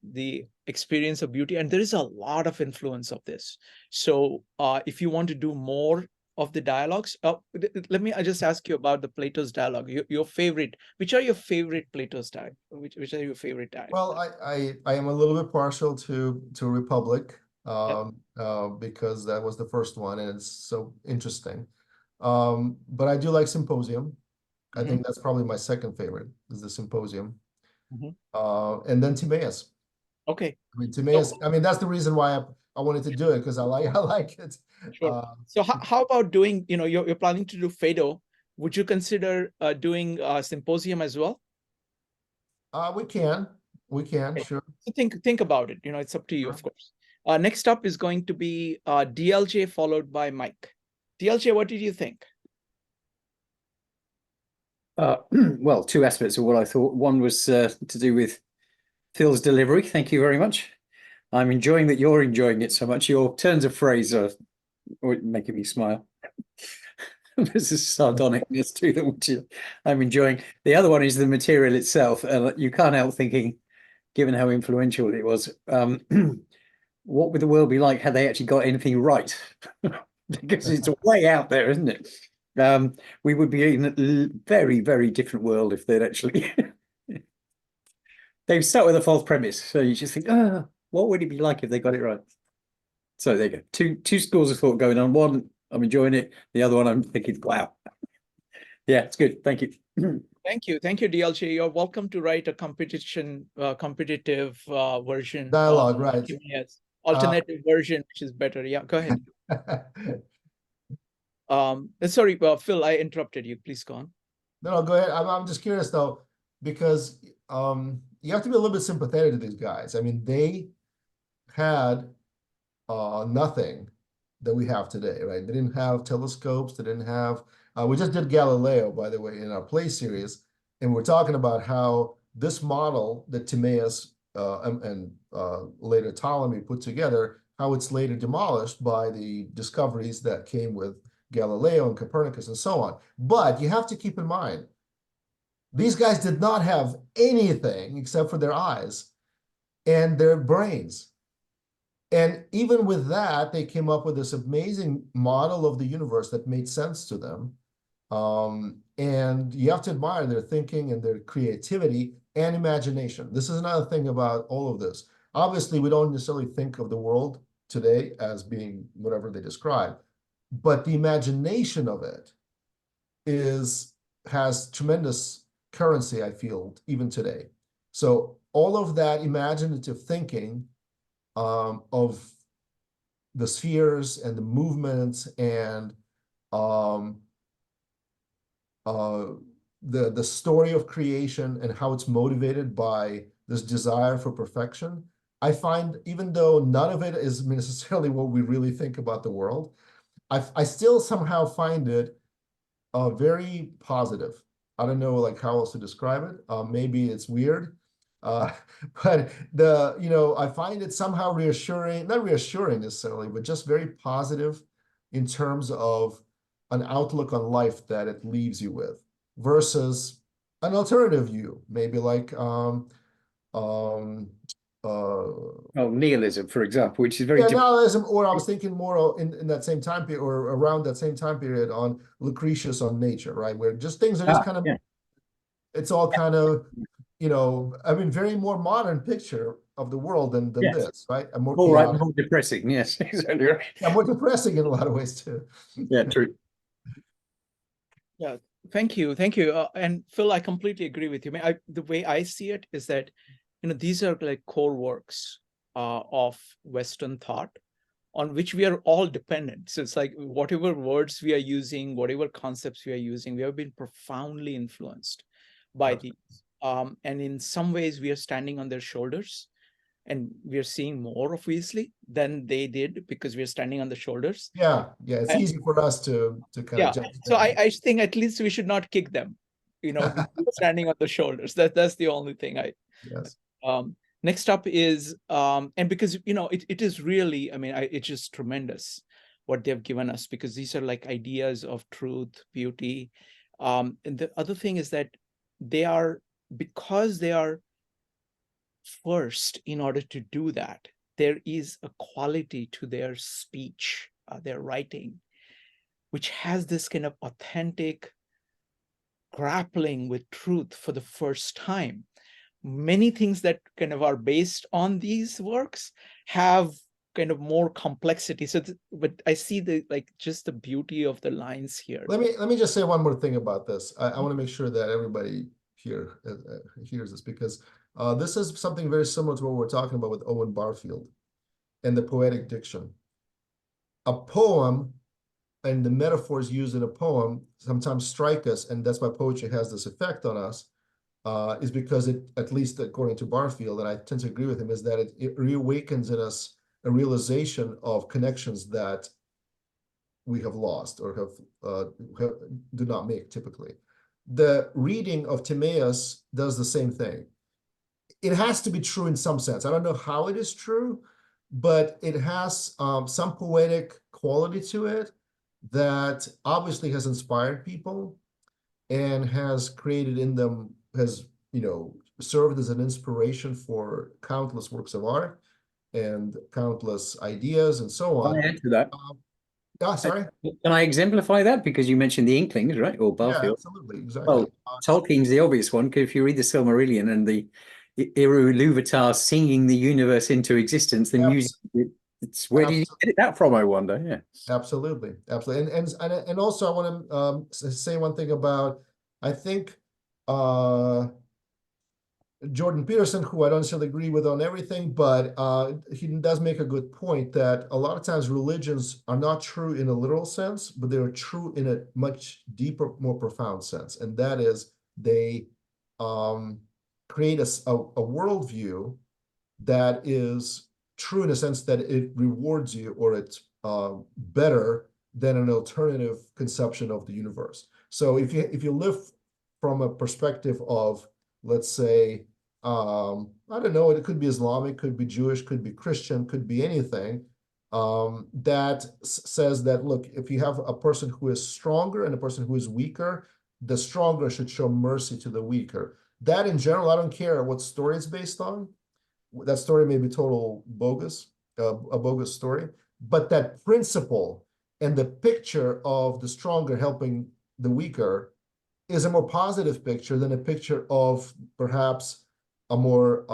experience of beauty, and there is a lot of influence of this. So if you want to do more of the dialogues, let me just ask you about the Plato's dialogue. Your favorite, which are your favorite Plato's dialogue? Which are your favorite dialogue? Well, I am a little bit partial to Republic, because that was the first one and it's so interesting. But I do like Symposium. I think that's probably my second favorite, is the Symposium. And then Timaeus. Okay. I mean, Timaeus, I mean, that's the reason why I wanted to do it, because I like it. Sure. So how about doing, you're planning to do Phaedo. Would you consider doing Symposium as well? We can, okay. Sure. So think about it. It's up to you, of course. Next up is going to be DLJ followed by Mike. DLJ, what did you think? Well, two aspects of what I thought. One was to do with Phil's delivery. Thank you very much. I'm enjoying that you're enjoying it so much. Your turns of phrase are making me smile. There's a sardonicness to them, which I'm enjoying. The other one is the material itself. You can't help thinking, given how influential it was, what would the world be like had they actually got anything right? Because it's way out there, isn't it? We would be in a very, very different world if they'd actually... They've start with a false premise. So you just think, what would it be like if they got it right? So there you go. Two schools of thought going on. One, I'm enjoying it. The other one, I'm thinking, wow. Yeah, it's good. Thank you. Thank you. Thank you, DLJ. You're welcome to write a competitive version. Dialogue, right. Yes. Alternative version, which is better. Yeah, go ahead. Sorry, Phil, I interrupted you. Please go on. No, go ahead. I'm just curious though, because you have to be a little bit sympathetic to these guys. I mean, they had nothing that we have today, right? They didn't have telescopes. They didn't have. We just did Galileo, by the way, in our play series, and we're talking about how this model that Timaeus and later Ptolemy put together, how it's later demolished by the discoveries that came with Galileo and Copernicus and so on. But you have to keep in mind, these guys did not have anything except for their eyes and their brains. And even with that, they came up with this amazing model of the universe that made sense to them. And you have to admire their thinking and their creativity and imagination. This is another thing about all of this. Obviously, we don't necessarily think of the world today as being whatever they describe, but the imagination of it has tremendous currency, I feel, even today. So all of that imaginative thinking of the spheres and the movements and the story of creation and how it's motivated by this desire for perfection, I find, even though none of it is necessarily what we really think about the world, I still somehow find it very positive. I don't know like how else to describe it. Maybe it's weird, but I find it somehow reassuring, not reassuring necessarily, but just very positive in terms of an outlook on life that it leaves you with, versus an alternative view, maybe like nihilism, for example, which is very different. Nihilism, or I was thinking more in that same time period, or around that same time period, on Lucretius on nature, right? Where just things are just kind of, it's all kind of, I mean, very more modern picture of the world than Yes. this, right? A more All right, chaotic, more depressing. Yes, exactly right. yeah, more depressing in a lot of ways too. Yeah, true. Yeah, thank you, thank you. And Phil, I completely agree with you. The way I see it is that, these are like core works of Western thought on which we are all dependent. So it's like whatever words we are using, whatever concepts we are using, we have been profoundly influenced by these. And in some ways, we are standing on their shoulders, and we are seeing more obviously than they did because we are standing on the shoulders. Yeah, it's easy for us to kind of jump. So I think at least we should not kick them, standing on the shoulders. That's the only thing Yes. Next up is, and because, it is really, it's just tremendous what they've given us, because these are like ideas of truth, beauty. And the other thing is that because they are first in order to do that, there is a quality to their speech, their writing, which has this kind of authentic grappling with truth for the first time. Many things that kind of are based on these works have kind of more complexity. So, but I see just the beauty of the lines here. Let me just say one more thing about this. I want to make sure that everybody here hears this, because this is something very similar to what we're talking about with Owen Barfield and the poetic diction. A poem and the metaphors used in a poem sometimes strike us, and that's why poetry has this effect on us, is because it, at least according to Barfield, and I tend to agree with him, is that it reawakens in us a realization of connections that we have lost or do not make typically. The reading of Timaeus does the same thing. It has to be true in some sense. I don't know how it is true, but it has some poetic quality to it that obviously has inspired people and has created in them, has, served as an inspiration for countless works of art and countless ideas and so on. Can I add to that? Sorry? Can I exemplify that? Because you mentioned the Inklings, right? Or Barfield. Yeah, absolutely, exactly. Well, Tolkien's the obvious one, because if you read the Silmarillion and the Eru Ilúvatar singing the universe into existence, the music, it's where did you get that from, I wonder? Yeah. Absolutely. And also I want to say one thing about, I think, Jordan Peterson, who I don't necessarily agree with on everything, but he does make a good point that a lot of times religions are not true in a literal sense, but they're true in a much deeper, more profound sense. And that is they create a worldview that is true in a sense that it rewards you, or it's better than an alternative conception of the universe. So if you live from a perspective of, let's say, I don't know, it could be Islamic, could be Jewish, could be Christian, could be anything, that says that, look, if you have a person who is stronger and a person who is weaker, the stronger should show mercy to the weaker. That in general, I don't care what story it's based on. That story may be total bogus, a bogus story, but that principle and the picture of the stronger helping the weaker is a more positive picture than a picture of perhaps a more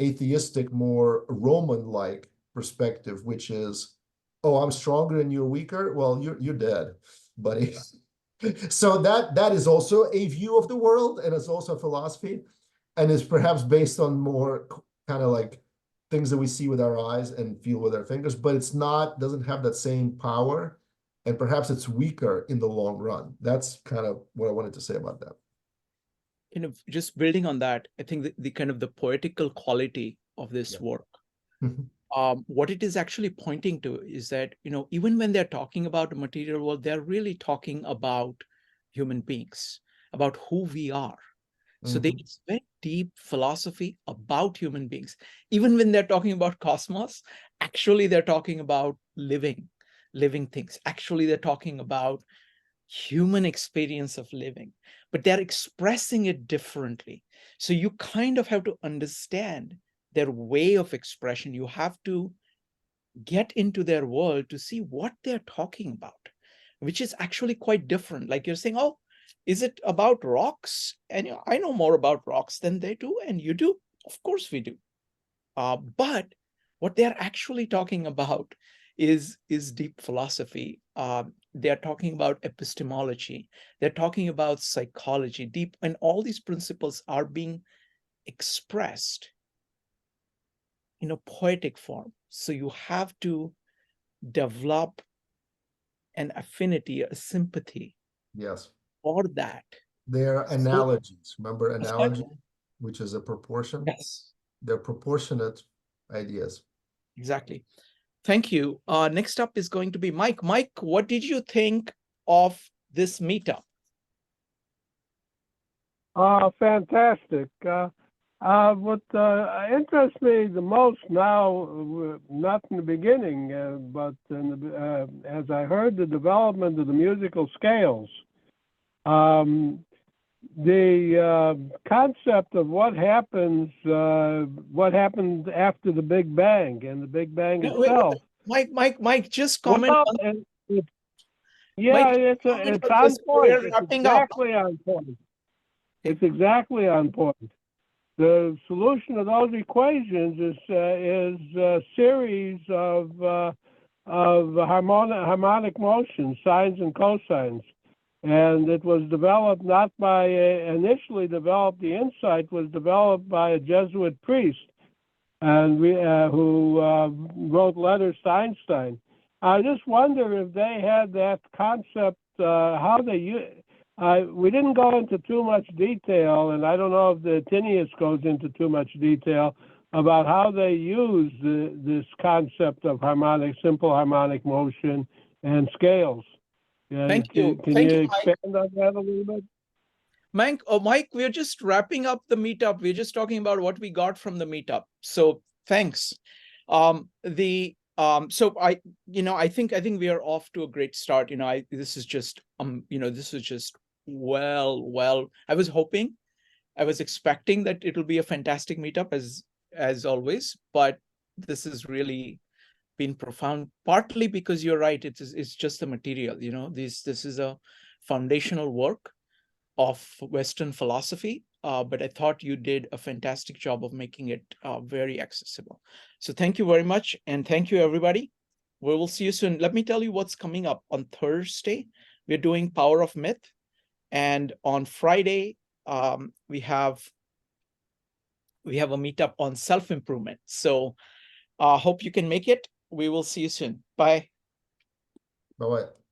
atheistic, more Roman-like perspective, which is, oh, I'm stronger and you're weaker. Well, you're dead, buddy. So that is also a view of the world, and it's also a philosophy, and is perhaps based on more kind of like things that we see with our eyes and feel with our fingers, but it's not, doesn't have that same power, and perhaps it's weaker in the long run. That's kind of what I wanted to say about that. Just building on that, I think the kind of the poetical quality of this work, what it is actually pointing to is that, even when they're talking about the material world, they're really talking about human beings, about who we are. So it's very deep philosophy about human beings. Even when they're talking about cosmos, actually they're talking about living things. Actually, they're talking about human experience of living, but they're expressing it differently. So you kind of have to understand their way of expression. You have to get into their world to see what they're talking about, which is actually quite different. Like you're saying, oh, is it about rocks? And I know more about rocks than they do, and you do. Of course we do. But what they're actually talking about is deep philosophy. They're talking about epistemology. They're talking about psychology, deep, and all these principles are being expressed in a poetic form. So you have to develop an affinity, a sympathy Yes. for that. They're So, analogies. Remember that's analogy, right. which is a proportion? Yes, They're proportionate ideas. exactly. Thank you. Next up is going to be Mike. Mike, what did you think of this meetup? Fantastic. What interests me the most now, not in the beginning, but as I heard the development of the musical scales, the concept of what happened after the Big Bang and the Big Bang Wait, itself. Mike, just comment Well, on. yeah, Mike, it's comment on on this. point. We're It's wrapping up. exactly on point. It's exactly on point. The solution of those equations is a series of harmonic motions, sines and cosines, and it was developed not by initially developed. The insight was developed by a Jesuit priest, and who wrote letters to Einstein. I just wonder if they had that concept, how they we didn't go into too much detail, and I don't know if the Timaeus goes into too much detail about how they use this concept of simple harmonic motion and scales. Thank you. Can Thank you you, Mike. expand on that a little bit? Mike, we're just wrapping up the meetup. We're just talking about what we got from the meetup. So thanks. So I think we are off to a great start. This is just well, I was expecting that it'll be a fantastic meetup as always, but this has really been profound, partly because you're right, it's just the material. This is a foundational work of Western philosophy, but I thought you did a fantastic job of making it very accessible. So thank you very much, and thank you, everybody. We will see you soon. Let me tell you what's coming up. On Thursday, we're doing Power of Myth, and on Friday, we have a meetup on self-improvement. So hope you can make it. We will see you soon. Bye. Bye-bye.